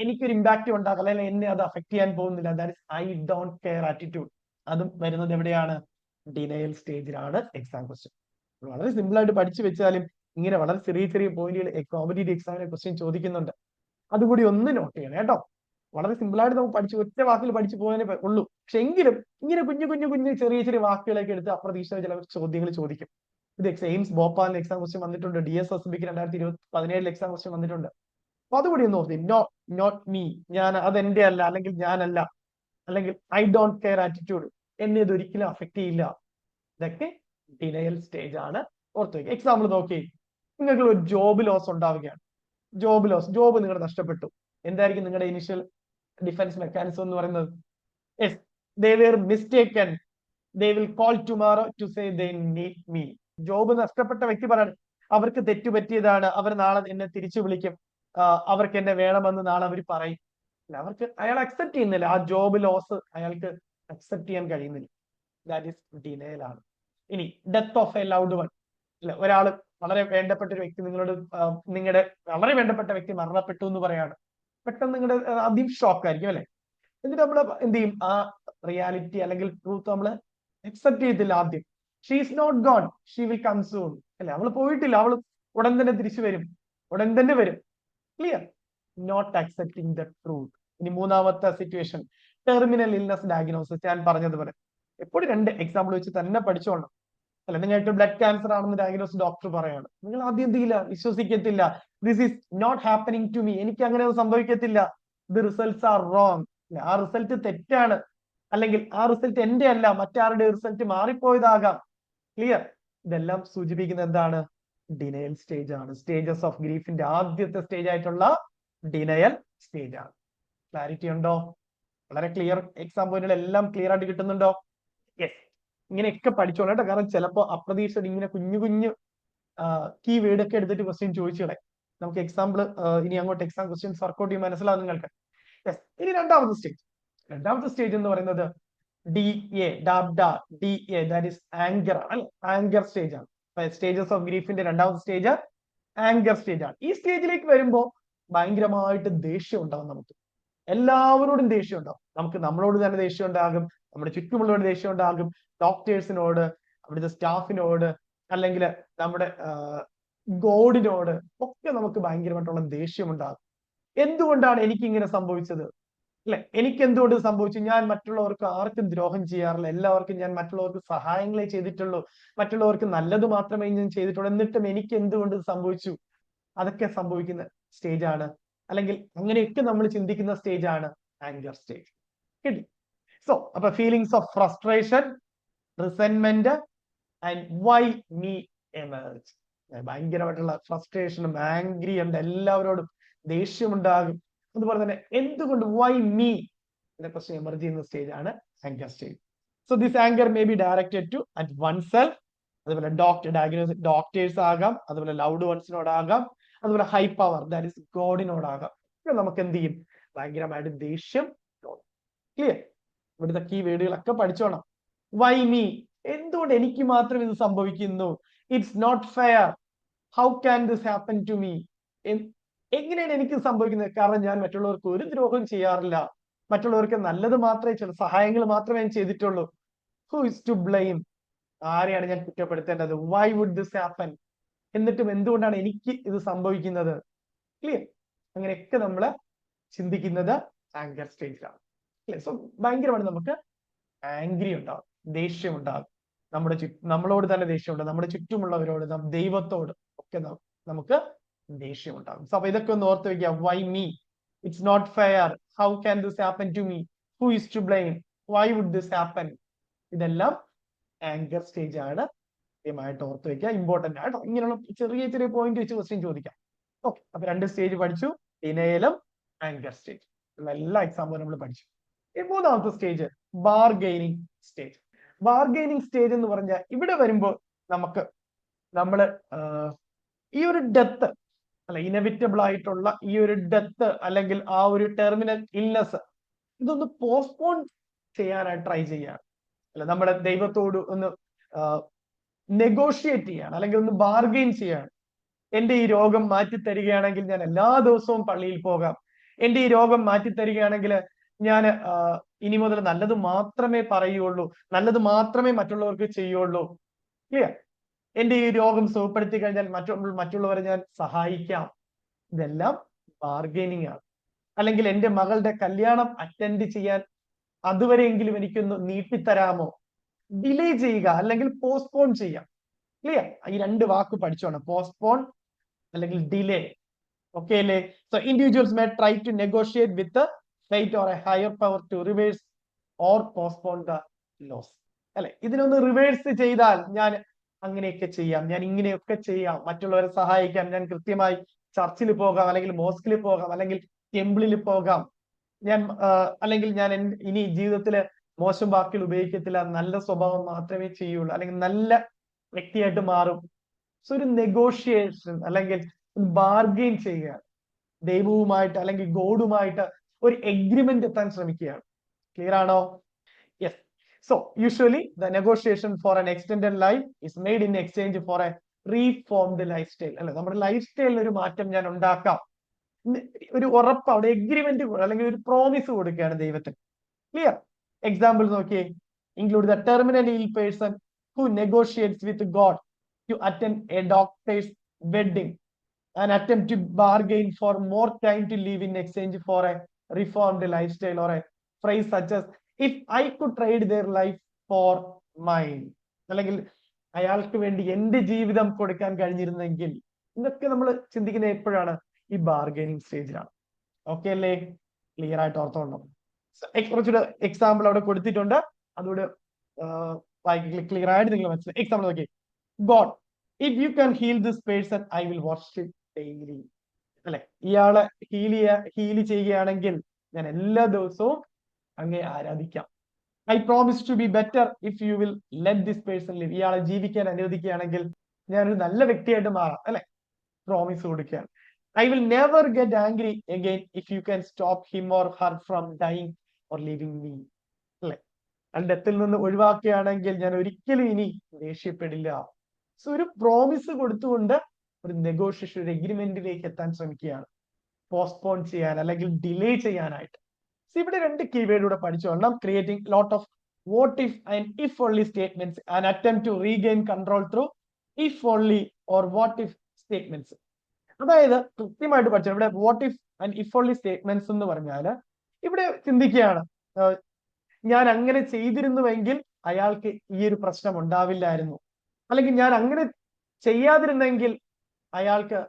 എനിക്കൊരു ഇമ്പാക്റ്റ് ഉണ്ടാകില്ല, അല്ലെങ്കിൽ എന്നെ അത് അഫക്ട് ചെയ്യാൻ പോകുന്നില്ല. That is I don't care attitude. അതും വരുന്നത് എവിടെയാണ്? ഡിനയൽ സ്റ്റേജിലാണ് എക്സാം ക്വസ്റ്റ്യൻ. വളരെ സിമ്പിൾ ആയിട്ട് പഠിച്ചു വെച്ചാലും ഇങ്ങനെ വളരെ ചെറിയ ചെറിയ പോയിന്റുകൾ കോമ്പറ്റേറ്റീവ് എക്സാമിനെ ക്വസ്റ്റ്യൻ ചോദിക്കുന്നുണ്ട്. അതുകൂടി ഒന്ന് നോട്ട് ചെയ്യണം കേട്ടോ. വളരെ സിമ്പിൾ ആയിട്ട് നമുക്ക് ഒറ്റ വാക്കിൽ പഠിച്ചു പോകാനേ ഉള്ളൂ. പക്ഷെ എങ്കിലും ഇങ്ങനെ കുഞ്ഞു ചെറിയ ചെറിയ വാക്കുകളൊക്കെ എടുത്ത് അപ്രതീക്ഷിത ചില ചോദ്യങ്ങൾ ചോദിക്കും. ഇത് എയിംസ് ഭോപ്പാലിന് എക്സാം ക്വസ്റ്റ്യൻ വന്നിട്ടുണ്ട്, DSSBക്ക് 2017 എക്സാം ക്വസ്റ്റ്യൻ വന്നിട്ടുണ്ട്. അപ്പൊ അതുകൂടി ഒന്ന് ഓർത്തി. നോട്ട് മീ, ഞാൻ, അതെന്റെ അല്ല, അല്ലെങ്കിൽ ഞാനല്ല, അല്ലെങ്കിൽ ഐ ഡോണ്ട് കെയർ ആറ്റിറ്റ്യൂഡ്, എന്നെ ഇത് ഒരിക്കലും അഫക്ട് ചെയ്യില്ല. ഇതൊക്കെ ഡിനയൽ സ്റ്റേജ് ആണ്. ഓർത്ത് വയ്ക്കുക. എക്സാമ്പിൾ നോക്കി, നിങ്ങൾക്ക് ഒരു ജോബ് ലോസ് ഉണ്ടാവുകയാണ്. ജോബ് നിങ്ങളുടെ നഷ്ടപ്പെട്ടു. എന്തായിരിക്കും നിങ്ങളുടെ ഇനിഷ്യൽ ഡിഫൻസ് മെക്കാനിസം എന്ന് പറയുന്നത്? Yes, they were mistaken, they will call tomorrow to say they need me. Job നഷ്ടപ്പെട്ട വ്യക്തി പറയാണ്, അവർക്ക് തെറ്റുപറ്റിയതാണ്, അവർ നാളെ എന്നെ തിരിച്ചു വിളിക്കും, അവർക്ക് എന്നെ വേണമെന്ന് നാളെ അവർ പറയും. അവർക്ക് അയാൾ അക്സെപ്റ്റ് ചെയ്യുന്നില്ല, ആ ജോബ് ലോസ് അയാൾക്ക് അക്സെപ്റ്റ് ചെയ്യാൻ കഴിയുന്നില്ല. ദാറ്റ് ഈസ് ഡിനയൽ ആണ്. ഇനി death of a loved one, അല്ലെ, ഒരാള് വളരെ വേണ്ടപ്പെട്ട ഒരു വ്യക്തി നിങ്ങളുടെ വളരെ വേണ്ടപ്പെട്ട വ്യക്തി മരണപ്പെട്ടു എന്ന് പറയാണ്. പെട്ടെന്ന് നിങ്ങളുടെ ആദ്യം ഷോക്ക് ആയിരിക്കും, അല്ലെ. എന്നിട്ട് നമ്മൾ എന്ത് ചെയ്യും, ആ റിയാലിറ്റി അല്ലെങ്കിൽ ട്രൂത്ത് നമ്മൾ അക്സെപ്റ്റ് ചെയ്തില്ല ആദ്യം. She is not gone, she will come soon, അല്ലെ. അവള് പോയിട്ടില്ല, അവള് ഉടൻ തന്നെ തിരിച്ചു വരും, ഉടൻ തന്നെ വരും. Clear? Not accepting the truth. ഇനി മൂന്നാമത്തെ സിറ്റുവേഷൻ, ടെർമിനൽ ഇൽനസ് ഡയഗ്നോസിസ്. ഞാൻ പറഞ്ഞതുപോലെ എപ്പോഴും 2 എക്സാമ്പിൾ വെച്ച് തന്നെ പഠിച്ചോളണം. അല്ല, നിങ്ങൾക്ക് ബ്ലഡ് ക്യാൻസർ ആണെന്ന് ഡയഗ്നോസ് ഡോക്ടർ പറയാണ്, നിങ്ങൾ ആദ്യം എന്തില്ല, വിശ്വസിക്കത്തില്ല. This is not happening to me, എനിക്ക് അങ്ങനെ സംഭവിക്കത്തില്ല. ദി റിസൾട്ട്സ് ആർ റോങ്, ആ റിസൾട്ട് തെറ്റാണ്, അല്ലെങ്കിൽ ആ റിസൾട്ട് എന്റെ അല്ല, മറ്റാരുടെ റിസൾട്ട് മാറിപ്പോയതാകാം. ക്ലിയർ? ഇതെല്ലാം സൂചിപ്പിക്കുന്നത് എന്താണ്? ഡിനയൽ സ്റ്റേജ് ആണ്. സ്റ്റേജസ് ഓഫ് ഗ്രീഫിന്റെ ആദ്യത്തെ സ്റ്റേജ് ആയിട്ടുള്ള ഡിനയൽ സ്റ്റേജ് ആണ്. ക്ലാരിറ്റി ഉണ്ടോ? വളരെ ക്ലിയർ. എക്സാം പോയിന്റുകൾ എല്ലാം ക്ലിയർ ആയിട്ട് കിട്ടുന്നുണ്ടോ? യെസ്. ഇങ്ങനെയൊക്കെ പഠിച്ചോളൂ കേട്ടോ, കാരണം ചിലപ്പോ അപ്രതീക്ഷിത ഇങ്ങനെ കുഞ്ഞു കുഞ്ഞു കീ വേർഡ് ഒക്കെ എടുത്തിട്ട് ക്വസ്റ്റ്യൻ ചോദിച്ചോളെ. നമുക്ക് എക്സാമ്പിൾ ഇനി അങ്ങോട്ട് എക്സാം ക്വസ്റ്റ്യൻസ് വർക്ക്ഔട്ട് ചെയ്യുമ്പോൾ മനസ്സിലാവും നിങ്ങൾക്ക്. യെസ്. ഇനി രണ്ടാമത്തെ സ്റ്റേജ് എന്ന് പറയുന്നത് ദാറ്റ് ഈസ് ആങ്കർ ആണ്, അല്ലെ. ആങ്കർ സ്റ്റേജ് ആണ്. സ്റ്റേജസ് ഓഫ് ഗ്രീഫിന്റെ രണ്ടാമത്തെ സ്റ്റേജ് ആങ്കർ സ്റ്റേജ് ആണ്. ഈ സ്റ്റേജിലേക്ക് വരുമ്പോൾ ഭയങ്കരമായിട്ട് ദേഷ്യം ഉണ്ടാവും നമുക്ക്, എല്ലാവരോടും ദേഷ്യം ഉണ്ടാവും. നമുക്ക് നമ്മളോട് തന്നെ ദേഷ്യം ഉണ്ടാകും, നമ്മുടെ ചുറ്റുമുള്ളവരോട് ദേഷ്യം ഉണ്ടാകും, ഡോക്ടേഴ്സിനോട്, അവിടുത്തെ സ്റ്റാഫിനോട്, അല്ലെങ്കിൽ നമ്മുടെ ഗോഡിനോട് ഒക്കെ നമുക്ക് ഭയങ്കരമായിട്ടുള്ള ദേഷ്യം ഉണ്ടാകും. എന്തുകൊണ്ടാണ് എനിക്ക് ഇങ്ങനെ സംഭവിച്ചത്, അല്ലെ? എനിക്ക് എന്തുകൊണ്ട് സംഭവിച്ചു? ഞാൻ മറ്റുള്ളവർക്ക് ആർക്കും ദ്രോഹം ചെയ്യാറില്ല, എല്ലാവർക്കും ഞാൻ മറ്റുള്ളവർക്ക് സഹായങ്ങളെ ചെയ്തിട്ടുള്ളൂ, മറ്റുള്ളവർക്ക് നല്ലത് മാത്രമേ ഞാൻ ചെയ്തിട്ടുള്ളൂ, എന്നിട്ടും എനിക്ക് എന്തുകൊണ്ട് സംഭവിച്ചു? അതൊക്കെ സംഭവിക്കുന്ന സ്റ്റേജ് ആണ്, അല്ലെങ്കിൽ അങ്ങനെയൊക്കെ നമ്മൾ ചിന്തിക്കുന്ന സ്റ്റേജ് ആണ് ആങ്കർ സ്റ്റേജ്. കിട്ടി? സോ അപ്പൊ feelings of frustration, resentment and why me emerge. ഭയങ്കരമായിട്ടുള്ള ഫ്രസ്ട്രേഷനും ആംഗ്രി ഉണ്ട്, എല്ലാവരോടും ദേഷ്യമുണ്ടാകും. അതുപോലെ തന്നെ എന്തുകൊണ്ട്, വൈ മീ എന്ന ക്വസ്റ്റ്യൻ എമർജ് ചെയ്യുന്ന സ്റ്റേജ് ആണ് anger stage. So this anger may be directed to at oneself, അതുപോലെ ഡോക്ടേഴ്സ് ആകാം, അതുപോലെ ലൗഡ് വൺസിനോടാകാം, അതുപോലെ ഹൈ പവർ ദാറ്റ് ഇസ് ഗോഡിനോടാകാം. നമുക്ക് എന്ത് ചെയ്യും? ഭയങ്കരമായിട്ട് ദേഷ്യം തോന്നും. ക്ലിയർ? ഇവിടുത്തെ കീ വേർഡുകളൊക്കെ പഠിച്ചോണം. വൈ മീ, എന്തുകൊണ്ട് എനിക്ക് മാത്രം ഇത് സംഭവിക്കുന്നു? It's not fair, how can this happen to me? എങ്ങനെയാണ് എനിക്ക് സംഭവിക്കുന്നത്? കാരണം ഞാൻ മറ്റുള്ളവർക്ക് ഒരു ദ്രോഹം ചെയ്യാറില്ല, മറ്റുള്ളവർക്ക് നല്ലത് മാത്രമേ, ചില സഹായങ്ങൾ മാത്രമേ ഞാൻ ചെയ്തിട്ടുള്ളൂ. Who is to blame? ആരെയാണ് ഞാൻ കുറ്റപ്പെടുത്തേണ്ടത്? Why would this happen? എന്നിട്ടും എന്തുകൊണ്ടാണ് എനിക്ക് ഇത് സംഭവിക്കുന്നത്? ക്ലിയർ? അങ്ങനെയൊക്കെ നമ്മൾ ചിന്തിക്കുന്നത് ആങ്കർ സ്റ്റേജിലാണ്. ക്ലിയർ? സോ ഭയങ്കരമാണ് നമുക്ക് ആംഗ്രി ഉണ്ടാവും, ദേഷ്യം ഉണ്ടാകും, നമ്മളോട് തന്നെ ദേഷ്യം ഉണ്ടാകും, നമ്മുടെ ചുറ്റുമുള്ളവരോട്, ദൈവത്തോട് ഒക്കെ നമുക്ക് ദേഷ്യം ഉണ്ടാകും. സോ അപ്പൊ ഇതൊക്കെ ഒന്ന് ഓർത്ത് വെക്കുക. Why me, it's not fair, how can this happen to me, who is to blame, why would this happen? ഇതെല്ലാം ആങ്കർ സ്റ്റേജ് ആണ്. കൃത്യമായിട്ട് ഓർത്ത് വെക്കുക, ഇമ്പോർട്ടന്റ് ആട്ടോ. ഇങ്ങനെയുള്ള ചെറിയ ചെറിയ പോയിന്റ് വെച്ച് ക്വസ്റ്റ്യൻ ചോദിക്കാം. ഓക്കെ, അപ്പൊ 2 സ്റ്റേജ് പഠിച്ചു, ഡിനയലും ആങ്കർ സ്റ്റേജ്. എല്ലാ എക്സാമ്പിളും നമ്മൾ പഠിച്ചു. മൂന്നാമത്തെ stage bargaining stage. Bargaining stage എന്ന് പറഞ്ഞാൽ ഇവിടെ വരുമ്പോൾ നമ്മള് ഈ ഒരു ഡെത്ത്, അല്ല, ഇനെവിറ്റബിൾ ആയിട്ടുള്ള ഈ ഒരു ഡെത്ത് അല്ലെങ്കിൽ ആ ഒരു ടെർമിനൽ ഇൽനെസ്, ഇതൊന്ന് പോസ്റ്റ്പോൺ ചെയ്യാനായിട്ട് ട്രൈ ചെയ്യാണ്, അല്ല, നമ്മുടെ ദൈവത്തോട് ഒന്ന് നെഗോഷിയേറ്റ് ചെയ്യാണ്, അല്ലെങ്കിൽ ഒന്ന് ബാർഗെയിൻ ചെയ്യാണ്. എന്റെ ഈ രോഗം മാറ്റി തരികയാണെങ്കിൽ ഞാൻ എല്ലാ ദിവസവും പള്ളിയിൽ പോകാം, എന്റെ ഈ രോഗം മാറ്റി തരികയാണെങ്കിൽ ഞാൻ ഇനി മുതൽ നല്ലത് മാത്രമേ പറയുള്ളൂ, നല്ലത് മാത്രമേ മറ്റുള്ളവർക്ക് ചെയ്യുള്ളൂ. ക്ലിയർ? എന്റെ ഈ രോഗം സുഖപ്പെടുത്തി കഴിഞ്ഞാൽ മറ്റുള്ളവരെ ഞാൻ സഹായിക്കാം. ഇതെല്ലാം ബാർഗെയിനിങ് ആണ്. അല്ലെങ്കിൽ എന്റെ മകളുടെ കല്യാണം അറ്റൻഡ് ചെയ്യാൻ അതുവരെയെങ്കിലും എനിക്കൊന്ന് നീട്ടിത്തരാമോ? ഡിലേ ചെയ്യുക, അല്ലെങ്കിൽ പോസ്റ്റ്പോൺ ചെയ്യാം. ക്ലിയർ? ഈ 2 വാക്ക് പഠിച്ചോണം, പോസ്റ്റ്പോൺ അല്ലെങ്കിൽ ഡിലേ. ഓക്കെ അല്ലേ? So individuals may try to negotiate with fate or a higher power to reverse or postpone the loss. അല്ലെ, ഇതിനൊന്ന് റിവേഴ്സ് ചെയ്താൽ ഞാൻ അങ്ങനെയൊക്കെ ചെയ്യാം, ഞാൻ ഇങ്ങനെയൊക്കെ ചെയ്യാം, മറ്റുള്ളവരെ സഹായിക്കാം, ഞാൻ കൃത്യമായി ചർച്ചിൽ പോകാം, അല്ലെങ്കിൽ മോസ്കിൽ പോകാം, അല്ലെങ്കിൽ ടെമ്പിളിൽ പോകാം, അല്ലെങ്കിൽ ഞാൻ ഇനി ജീവിതത്തില് മോശം വാക്കുകൾ ഉപയോഗിക്കത്തില്ല, നല്ല സ്വഭാവം മാത്രമേ ചെയ്യുള്ളൂ, അല്ലെങ്കിൽ നല്ല വ്യക്തിയായിട്ട് മാറും. സോ ഒരു നെഗോഷിയേഷൻ അല്ലെങ്കിൽ ബാർഗെയിൻ ചെയ്യുക, ദൈവവുമായിട്ട് അല്ലെങ്കിൽ ഗോഡുമായിട്ട് ഒരു എഗ്രിമെന്റ് എത്താൻ ശ്രമിക്കുകയാണ്. ക്ലിയർ ആണോ? Yes. So usually the negotiation for an extended life is made in exchange for a reformed life style. അല്ലെ, നമ്മുടെ ലൈഫ് സ്റ്റൈലിൽ ഒരു മാറ്റം ഞാൻ ഉണ്ടാക്കാം, ഒരു ഉറപ്പ്, അവിടെ എഗ്രിമെന്റ് അല്ലെങ്കിൽ ഒരു പ്രോമിസ് കൊടുക്കുകയാണ് ദൈവത്തിന്. ക്ലിയർ? എക്സാമ്പിൾ നോക്കിയേ. Include the terminally ill person who negotiates with God to attend a doctor's wedding and attempt to bargain for more time to live in exchange for a reformed lifestyle, or a phrase such as if I could trade their life for mine, അല്ലെങ്കിൽ അയാൾക്ക് വേണ്ടി എന്റെ ജീവിതം കൊടുക്കാൻ കഴിഞ്ഞിരുന്നെങ്കിൽ. ഇതൊക്കെ നമ്മൾ ചിന്തിക്കുന്നത് എപ്പോഴാണ്? ഈ ബാർഗൈനിങ് സ്റ്റേജിലാണ്. ഓക്കെ അല്ലേ? ക്ലിയർ ആയിട്ട് ഓർത്തോണം. കുറച്ചുകൂടെ എക്സാമ്പിൾ അവിടെ കൊടുത്തിട്ടുണ്ട്, അതുകൂടെ ക്ലിയർ ആയിട്ട് നിങ്ങൾ മനസ്സിലായി. എക്സാമ്പിൾ നോക്കി. God, if you can heal this person I will worship daily. അല്ലെ, ഇയാളെ ഹീൽ ചെയ്യുകയാണെങ്കിൽ ഞാൻ എല്ലാ ദിവസവും അങ്ങേ ആരാധിക്കാം. I promise to be better if you will let this person live. ഇയാളെ ജീവിക്കാൻ അനുവദിക്കുകയാണെങ്കിൽ ഞാനൊരു നല്ല വ്യക്തിയായിട്ട് മാറാം. അല്ലെ, പ്രോമിസ് കൊടുക്കുകയാണ്. I will never get angry again if you can stop him or her from dying or living me. അല്ലെ, ആ ഡെത്തിൽ നിന്ന് ഒഴിവാക്കുകയാണെങ്കിൽ ഞാൻ ഒരിക്കലും ഇനി ദേഷ്യപ്പെടില്ല. സോ ഒരു പ്രോമിസ് കൊടുത്തുകൊണ്ട് ഒരു നെഗോഷിയേഷൻ, ഒരു എഗ്രിമെന്റിലേക്ക് എത്താൻ ശ്രമിക്കുകയാണ്, പോസ്റ്റ്പോൺ ചെയ്യാൻ അല്ലെങ്കിൽ ഡിലേ ചെയ്യാനായിട്ട്. ഇവിടെ രണ്ട് കീവേഡ് കൂടെ പഠിച്ചോളണം. Creating lot of what if and if only statements and attempt to regain control through if only or what if statements. അതായത് കൃത്യമായിട്ട് പഠിച്ചു. ഇവിടെ what if and if only statements എന്ന് പറഞ്ഞാല് ഇവിടെ ചിന്തിക്കുകയാണ്, ഞാൻ അങ്ങനെ ചെയ്തിരുന്നുവെങ്കിൽ അയാൾക്ക് ഈ ഒരു പ്രശ്നം ഉണ്ടാവില്ലായിരുന്നു, അല്ലെങ്കിൽ ഞാൻ അങ്ങനെ ചെയ്യാതിരുന്നെങ്കിൽ അയാൾക്ക്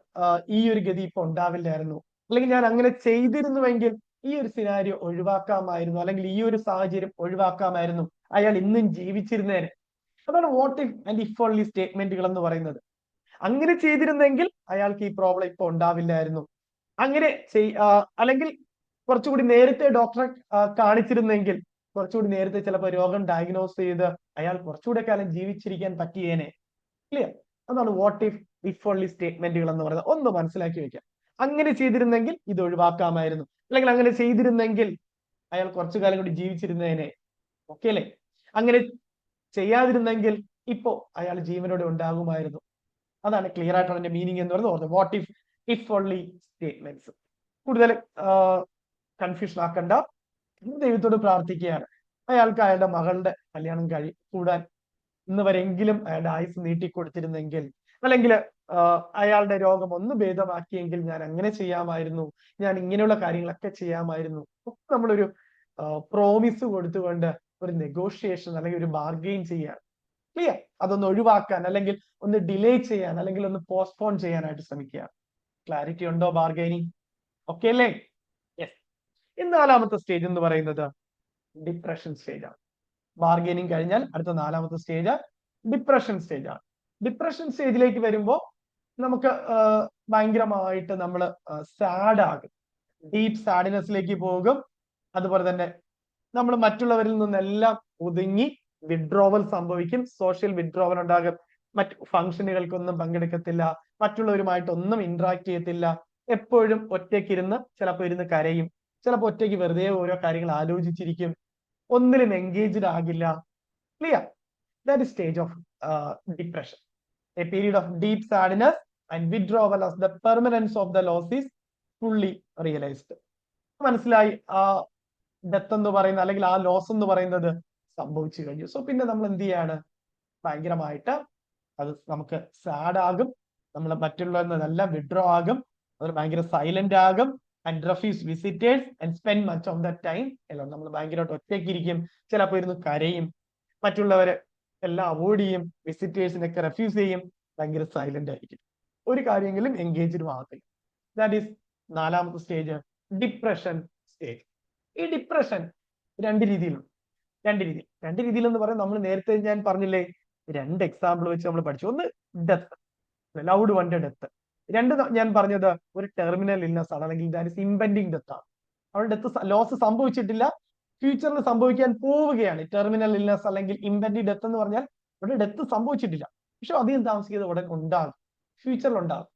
ഈ ഒരു ഗതി ഇപ്പൊ ഉണ്ടാവില്ലായിരുന്നു, അല്ലെങ്കിൽ ഞാൻ അങ്ങനെ ചെയ്തിരുന്നുവെങ്കിൽ ഈ ഒരു സിനാരിയോ ഒഴിവാക്കാമായിരുന്നു, അല്ലെങ്കിൽ ഈ ഒരു സാഹചര്യം ഒഴിവാക്കാമായിരുന്നു, അയാൾ ഇന്നും ജീവിച്ചിരുന്നേനെ. അതാണ് what if and if only സ്റ്റേറ്റ്മെന്റുകൾ എന്ന് പറയുന്നത്. അങ്ങനെ ചെയ്തിരുന്നെങ്കിൽ അയാൾക്ക് ഈ പ്രോബ്ലം ഇപ്പൊ ഉണ്ടാവില്ലായിരുന്നു, അങ്ങനെ അല്ലെങ്കിൽ കുറച്ചുകൂടി നേരത്തെ ഡോക്ടറെ കാണിച്ചിരുന്നെങ്കിൽ, കുറച്ചുകൂടി നേരത്തെ ചിലപ്പോൾ രോഗം ഡയഗ്നോസ് ചെയ്ത് അയാൾ കുറച്ചുകൂടെ കാലം ജീവിച്ചിരിക്കാൻ പറ്റിയേനെ. ക്ലിയർ? അതാണ് വാട്ട് ഇഫ് ഓൺലി സ്റ്റേറ്റ്മെന്റുകൾ എന്ന് പറയുന്നത്. ഒന്ന് മനസ്സിലാക്കി വെക്കാം. അങ്ങനെ ചെയ്തിരുന്നെങ്കിൽ ഇത് ഒഴിവാക്കാമായിരുന്നു, അല്ലെങ്കിൽ അങ്ങനെ ചെയ്തിരുന്നെങ്കിൽ അയാൾ കുറച്ചു കാലം കൂടി ജീവിച്ചിരുന്നേനെ. ഓക്കെ അല്ലേ? അങ്ങനെ ചെയ്യാതിരുന്നെങ്കിൽ ഇപ്പോ അയാൾ ജീവനോടെ ഉണ്ടാകുമായിരുന്നു. അതാണ് ക്ലിയർ ആയിട്ടുള്ള എന്റെ മീനിങ് എന്ന് പറയുന്നത്. What if only statements. കൂടുതൽ കൺഫ്യൂഷൻ ആക്കണ്ട. ദൈവത്തോട് പ്രാർത്ഥിക്കുകയാണ് അയാൾക്ക് അയാളുടെ മകളുടെ കല്യാണം കൂടാൻ ഇന്ന് വരെങ്കിലും അയാളുടെ ആയുസ് നീട്ടിക്കൊടുത്തിരുന്നെങ്കിൽ, അല്ലെങ്കിൽ അയാളുടെ രോഗം ഒന്ന് ഭേദമാക്കിയെങ്കിൽ ഞാൻ അങ്ങനെ ചെയ്യാമായിരുന്നു, ഞാൻ ഇങ്ങനെയുള്ള കാര്യങ്ങളൊക്കെ ചെയ്യാമായിരുന്നു. നമ്മളൊരു പ്രോമിസ് കൊടുത്തുകൊണ്ട് ഒരു നെഗോഷിയേഷൻ അല്ലെങ്കിൽ ഒരു ബാർഗെയിൻ ചെയ്യാൻ. ക്ലിയർ? അതൊന്ന് ഒഴിവാക്കാൻ, അല്ലെങ്കിൽ ഒന്ന് ഡിലേ ചെയ്യാൻ, അല്ലെങ്കിൽ ഒന്ന് പോസ്റ്റ്പോൺ ചെയ്യാനായിട്ട് ശ്രമിക്കുക. ക്ലാരിറ്റി ഉണ്ടോ ബാർഗെയിനിങ്? ഓക്കെ അല്ലേ? യെസ്. നാലാമത്തെ സ്റ്റേജ് എന്ന് പറയുന്നത് ഡിപ്രഷൻ സ്റ്റേജ് ആണ്. ബാർഗെയിനിങ് കഴിഞ്ഞാൽ അടുത്ത നാലാമത്തെ സ്റ്റേജ് ഡിപ്രഷൻ സ്റ്റേജ് ആണ്. ഡിപ്രഷൻ സ്റ്റേജിലേക്ക് വരുമ്പോൾ നമുക്ക് ഭയങ്കരമായിട്ട് നമ്മൾ സാഡ് ആകും, ഡീപ് സാഡ്നെസ്സിലേക്ക് പോകും. അതുപോലെ തന്നെ നമ്മൾ മറ്റുള്ളവരിൽ നിന്നെല്ലാം ഒതുങ്ങി വിഡ്രോവൽ സംഭവിക്കും, സോഷ്യൽ വിഡ്രോവൽ ഉണ്ടാകും. മറ്റ് ഫംഗ്ഷനുകൾക്കൊന്നും പങ്കെടുക്കത്തില്ല, മറ്റുള്ളവരുമായിട്ടൊന്നും ഇന്ററാക്ട് ചെയ്യത്തില്ല, എപ്പോഴും ഒറ്റയ്ക്കിരുന്ന് ചിലപ്പോൾ ഇരുന്ന് കരയും, ചിലപ്പോൾ ഒറ്റയ്ക്ക് വെറുതെ ഓരോ കാര്യങ്ങൾ ആലോചിച്ചിരിക്കും, ഒന്നിലും എൻഗേജ്ഡ് ആകില്ല. Clear? That is stage of depression. A period of deep sadness and withdrawal as the permanence of the loss is fully realized. മനസ്സിലായി? ആ ഡെത്ത് എന്ന് പറയുന്നത്, അല്ലെങ്കിൽ ആ ലോസ് എന്ന് പറയുന്നത് സംഭവിച്ചു കഴിഞ്ഞു. സോ പിന്നെ നമ്മൾ എന്ത് ചെയ്യാണ്? ഭയങ്കരമായിട്ട് അത് നമുക്ക് സാഡ് ആകും, നമ്മൾ മറ്റുള്ളവരെല്ലാം വിഡ്രോ ആകും, അവർ ഭയങ്കര സൈലന്റ് ആകും, and refuse visitors and spend much of the time എല്ലാം. നമ്മൾ ഭയങ്കരമായിട്ട് ഒറ്റയ്ക്കിരിക്കും, ചിലപ്പോൾ ഇരുന്ന് കരയും, മറ്റുള്ളവരെ എല്ലാം അവോയ്ഡ് ചെയ്യും, വിസിറ്റേഴ്സിനൊക്കെ റെഫ്യൂസ് ചെയ്യും, ഭയങ്കര സൈലന്റ് ആയിരിക്കും, ഒരു കാര്യമെങ്കിലും എൻഗേജ്ഡ് ആകത്തില്ല. ദാറ്റ് ഈസ് നാലാമത്തെ സ്റ്റേജ്, ഡിപ്രഷൻ സ്റ്റേജ്. ഈ ഡിപ്രഷൻ രണ്ട് രീതിയിലുണ്ട്. രണ്ട് രീതിയിൽ എന്ന് പറയുന്നത് നമ്മൾ നേരത്തെ ഞാൻ പറഞ്ഞില്ലേ, രണ്ട് എക്സാമ്പിൾ വെച്ച് നമ്മൾ പഠിച്ചു. ഒന്ന് ഡെത്ത്, ലൗഡ് വന്റെ ഡെത്ത്. രണ്ട് ഞാൻ പറഞ്ഞത് ഒരു ടെർമിനൽ ഇൽനെസ് ആണ്, അല്ലെങ്കിൽ ദാറ്റ് ഈസ് ഇംപെൻഡിങ് ഡെത്ത് ആണ്. അവരുടെ ഡെത്ത് ലോസ് സംഭവിച്ചിട്ടില്ല, ഫ്യൂച്ചറിൽ സംഭവിക്കാൻ പോവുകയാണ്. ടെർമിനൽ ഇൽനെസ് അല്ലെങ്കിൽ ഇംപെൻഡിങ് ഡെത്ത് എന്ന് പറഞ്ഞാൽ ഇവിടെ ഡെത്ത് സംഭവിച്ചിട്ടില്ല, പക്ഷെ അധികം താമസിക്കാതെ ഉടൻ ഉണ്ടാകും, ഫ്യൂച്ചറിൽ ഉണ്ടാകും.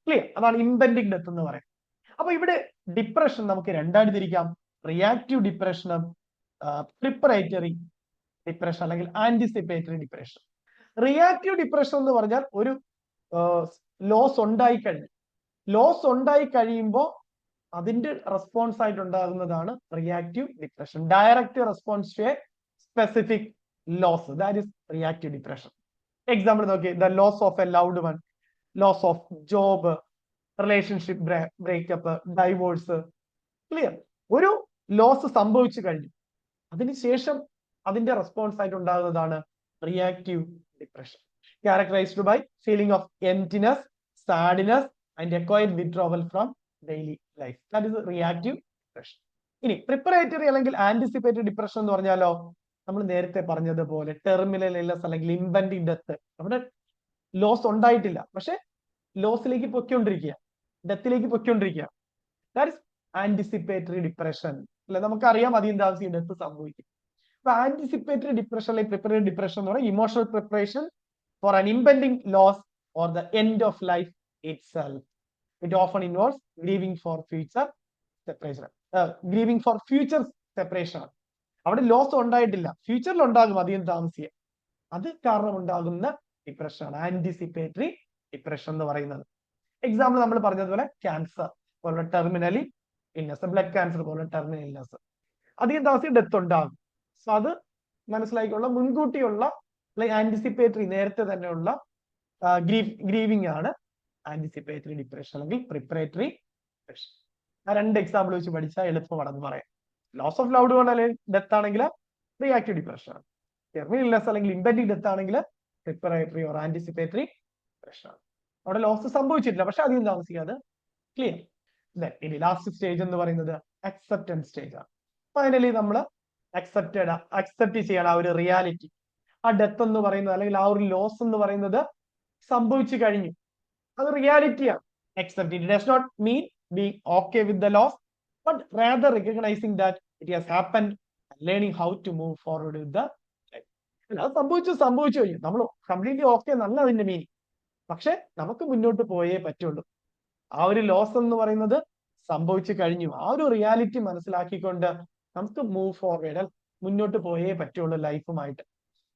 ക്ലിയർ? അതാണ് ഇംപെൻഡിങ് ഡെത്ത് എന്ന് പറയുന്നത്. അപ്പൊ ഇവിടെ ഡിപ്രഷൻ നമുക്ക് രണ്ടായിട്ട് തിരിക്കാം. റിയാക്റ്റീവ് ഡിപ്രഷനും പ്രിപ്പറേറ്ററി ഡിപ്രഷൻ അല്ലെങ്കിൽ ആന്റിസിപ്പേറ്ററി ഡിപ്രഷൻ. റിയാക്റ്റീവ് ഡിപ്രഷൻ എന്ന് പറഞ്ഞാൽ ഒരു ലോസ് ഉണ്ടായി കഴിയുമ്പോൾ അതിന്റെ റെസ്പോൺസ് ആയിട്ട് ഉണ്ടാകുന്നതാണ് reactive depression. Direct response to a specific loss, that is reactive depression. Example നോക്കി, the loss of a loved one, loss of job, relationship breakup, divorce. Clear? ഒരു ലോസ് സംഭവിച്ചു കഴിഞ്ഞു, അതിനുശേഷം അതിന്റെ റെസ്പോൺസ് ആയിട്ട് ഉണ്ടാകുന്നതാണ് reactive depression. Characterised by feeling of emptiness, sadness and acquired withdrawal from daily life. That is reactive depression. ഇനി preparatory അല്ലെങ്കിൽ anticipatory depression എന്ന് പറഞ്ഞാലോ, നമ്മൾ നേരത്തെ പറഞ്ഞതുപോലെ ടെർമിനൽ ഇൽനെസ് അല്ലെങ്കിൽ ഇംപെൻഡിങ് ഡെത്ത്. അവിടെ ലോസ് ഉണ്ടായിട്ടില്ല, പക്ഷെ ലോസിലേക്ക് പൊയ്ക്കൊണ്ടിരിക്കുക, ഡെത്തിലേക്ക് പൊയ്ക്കൊണ്ടിരിക്കുക. That is anticipatory depression. അല്ലെ, നമുക്കറിയാം അധികം താമസിക്കും ഡെത്ത് സംഭവിക്കും. അപ്പൊ ആന്റിസിപ്പേറ്ററി ഡിപ്രഷൻ അല്ലെങ്കിൽ പ്രിപ്പറേറ്ററി ഡിപ്രഷൻ എന്ന് പറയുന്നത് emotional preparation for an impending loss or the end of life itself. It often involves grieving for future separation. Grieving for future separation. അവിടെ ലോസ് ഉണ്ടായിട്ടില്ല, ഫ്യൂച്ചറിൽ ഉണ്ടാകും അധികം താമസിക്കുക, അത് കാരണം ഉണ്ടാകുന്ന ഡിപ്രഷനാണ് ആന്റിസിപ്പേറ്ററി ഡിപ്രഷൻ എന്ന് പറയുന്നത്. എക്സാമ്പിൾ നമ്മൾ പറഞ്ഞതുപോലെ ക്യാൻസർ പോലുള്ള ടെർമിനലി ഇൽനെസ്, ബ്ലഡ് ക്യാൻസർ പോലുള്ള ടെർമിനൽ ഇൽനെസ്, അധികം താമസിക്കും ഡെത്ത് ഉണ്ടാകും. സോ അത് മനസ്സിലാക്കിയുള്ള മുൻകൂട്ടിയുള്ള ആന്റിസിപ്പേറ്ററി നേരത്തെ തന്നെയുള്ള ഗ്രീവിംഗ് ആണ് ആന്റിസിപ്പേറ്ററി ഡിപ്രഷൻ അല്ലെങ്കിൽ പ്രിപ്പറേറ്ററി ഡിപ്രഷൻ. ആ രണ്ട് എക്സാമ്പിൾ വെച്ച് പഠിച്ചാൽ എളുപ്പമാണെന്ന് പറയാം. ലോസ് ഓഫ് ലൗഡ് വൺ അല്ലെങ്കിൽ ഡെത്ത് ആണെങ്കിൽ റിയാക്റ്റീവ് ഡിപ്രഷൻ ആണ്. ടെർമിനൽ ഇൽനെസ് അല്ലെങ്കിൽ ഇംപെൻഡിങ് ഡെത്ത് ആണെങ്കിൽ പ്രിപ്പറേറ്ററി ഓർ ആന്റിസിപ്പേറ്ററി ഡിപ്രഷൻ ആണ്. അവിടെ ലോസ് സംഭവിച്ചിട്ടില്ല, പക്ഷെ അധികം താമസിക്കാതെ. ക്ലിയർ? ഇനി ലാസ്റ്റ് സ്റ്റേജ് എന്ന് പറയുന്നത് അക്സെപ്റ്റൻസ് സ്റ്റേജ് ആണ്. ഫൈനലി നമ്മൾ അക്സെപ്റ്റ് ചെയ്യണം ആ ഒരു റിയാലിറ്റി. ആ ഡെത്ത് എന്ന് പറയുന്നത് അല്ലെങ്കിൽ ആ ഒരു ലോസ് എന്ന് പറയുന്നത് സംഭവിച്ചു കഴിഞ്ഞു, അത് റിയാലിറ്റിയാണ്. Accept it does not mean being okay with the loss, but rather recognizing that it has happened and learning how to move forward with the life. അത് സംഭവിച്ചു കഴിഞ്ഞു, നമ്മൾ കംപ്ലീറ്റ്ലി ഓക്കെ എന്നല്ല അതിന്റെ മീനിങ്, പക്ഷെ നമുക്ക് മുന്നോട്ട് പോയേ പറ്റുള്ളൂ. ആ ഒരു ലോസ് എന്ന് പറയുന്നത് സംഭവിച്ചു കഴിഞ്ഞു, ആ ഒരു റിയാലിറ്റി മനസ്സിലാക്കിക്കൊണ്ട് നമുക്ക് മൂവ് ഫോർവേഡ്, മുന്നോട്ട് പോയേ പറ്റുള്ളൂ ലൈഫുമായിട്ട്.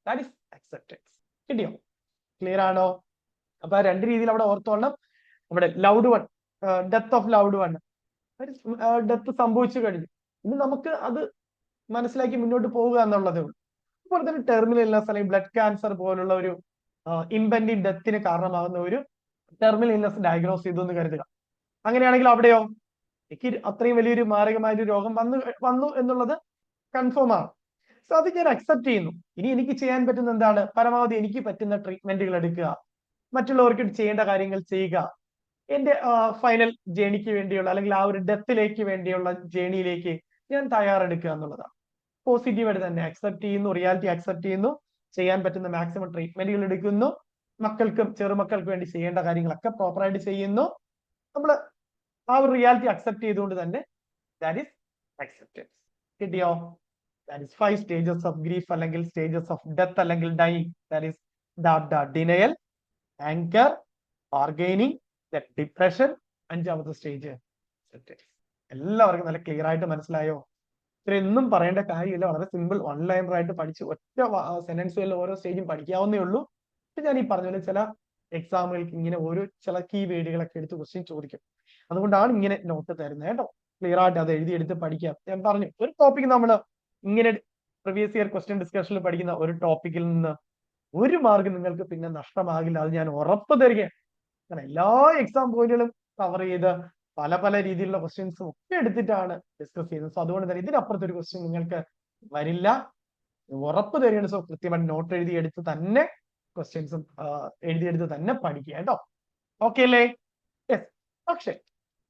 That is acceptance. കിട്ടിയോ? ക്ലിയർ ആണോ? അപ്പൊ രണ്ട് രീതിയിൽ അവിടെ ഓർത്തോളണം. അവിടെ loved one, death of loved one, death സംഭവിച്ചു കഴിഞ്ഞു, ഇനി നമുക്ക് അത് മനസ്സിലാക്കി മുന്നോട്ട് പോവുക എന്നുള്ളതേ ഉള്ളൂ. അതുപോലെ തന്നെ ടെർമിനൽ ഇൽനെസ് അല്ലെങ്കിൽ ബ്ലഡ് ക്യാൻസർ പോലുള്ള ഒരു ഇംപെൻഡിങ് ഡെത്തിന് കാരണമാകുന്ന ഒരു ടെർമിനൽ ഇൽനെസ് ഡയഗ്നോസ് ചെയ്തു എന്ന് കരുതുക. അങ്ങനെയാണെങ്കിൽ അവിടെയോ എനിക്ക് അത്രയും വലിയൊരു മാരകമായ ഒരു രോഗം വന്നു എന്നുള്ളത് കൺഫേം ആണ്. സോ അത് ഞാൻ അക്സെപ്റ്റ് ചെയ്യുന്നു. ഇനി എനിക്ക് ചെയ്യാൻ പറ്റുന്ന എന്താണ്? പരമാവധി എനിക്ക് പറ്റുന്ന ട്രീറ്റ്മെന്റുകൾ എടുക്കുക, മറ്റുള്ളവർക്ക് ചെയ്യേണ്ട കാര്യങ്ങൾ ചെയ്യുക, എന്റെ ഫൈനൽ ജേണിക്ക് വേണ്ടിയുള്ള അല്ലെങ്കിൽ ആ ഒരു ഡെത്തിലേക്ക് വേണ്ടിയുള്ള ജേണിയിലേക്ക് ഞാൻ തയ്യാറെടുക്കുക എന്നുള്ളതാണ്. പോസിറ്റീവായിട്ട് തന്നെ അക്സെപ്റ്റ് ചെയ്യുന്നു, റിയാലിറ്റി അക്സെപ്റ്റ് ചെയ്യുന്നു, ചെയ്യാൻ പറ്റുന്ന മാക്സിമം ട്രീറ്റ്മെന്റുകൾ എടുക്കുന്നു, മക്കൾക്കും ചെറുമക്കൾക്ക് വേണ്ടി ചെയ്യേണ്ട കാര്യങ്ങളൊക്കെ പ്രോപ്പറായിട്ട് ചെയ്യുന്നു. നമ്മൾ ആ ഒരു റിയാലിറ്റി അക്സെപ്റ്റ് ചെയ്തുകൊണ്ട് തന്നെ ദാറ്റ് ഈസ് അക്സെപ്റ്റൻസ്. കിട്ടിയോ? That is 5 stages of grief അല്ലെങ്കിൽ സ്റ്റേജസ് ഓഫ് ഡെത്ത് അല്ലെങ്കിൽ dying. That is denial, anger, bargaining, depression, അഞ്ചാമത്തെ സ്റ്റേജ് അക്സെപ്റ്റൻസ്. എല്ലാവർക്കും നല്ല ക്ലിയർ ആയിട്ട് മനസ്സിലായോ? ഇത്രയൊന്നും പറയേണ്ട കാര്യമില്ല, വളരെ സിമ്പിൾ വൺ ലൈനർ ആയിട്ട് പഠിച്ച് ഒറ്റ സെന്റൻസുകളിൽ ഓരോ സ്റ്റേജും പഠിക്കാവുന്നേ ഉള്ളൂ. ഞാൻ ഈ പറഞ്ഞ പോലെ ചില എക്സാമുകൾക്ക് ഇങ്ങനെ ഓരോ ചില കീ വേർഡുകളൊക്കെ എടുത്ത് ക്വസ്റ്റ്യൻ ചോദിക്കും, അതുകൊണ്ടാണ് ഇങ്ങനെ നോട്ട് തരുന്നത് കേട്ടോ. ക്ലിയർ ആയിട്ട് അത് എഴുതിയെടുത്ത് പഠിക്കാം. ഞാൻ പറഞ്ഞു ഒരു ടോപ്പിക് നമ്മൾ ഇങ്ങനെ പ്രീവിയസ് ഇയർ ക്വസ്റ്റ്യൻ ഡിസ്കഷനിൽ പഠിക്കുന്ന ഒരു ടോപ്പിക്കിൽ നിന്ന് ഒരു മാർക്ക് നിങ്ങൾക്ക് പിന്നെ നഷ്ടമാകില്ല, അത് ഞാൻ ഉറപ്പ് തരികയാണ്. കാരണം എല്ലാ എക്സാം പോയിന്റുകളും കവർ ചെയ്ത് പല പല രീതിയിലുള്ള ക്വസ്റ്റ്യൻസും ഒക്കെ എടുത്തിട്ടാണ് ഡിസ്കസ് ചെയ്യുന്നത്. സോ അതുകൊണ്ട് തന്നെ ഇതിനപ്പുറത്ത് ഒരു ക്വസ്റ്റ്യൻ നിങ്ങൾക്ക് വരില്ല, ഉറപ്പ് തരികയാണ്. സോ കൃത്യമായിട്ട് നോട്ട് എഴുതിയെടുത്ത് തന്നെ ക്വസ്റ്റ്യൻസും എഴുതിയെടുത്ത് തന്നെ പഠിക്കുക കേട്ടോ. ഓക്കെ അല്ലേ? യെസ്. പക്ഷെ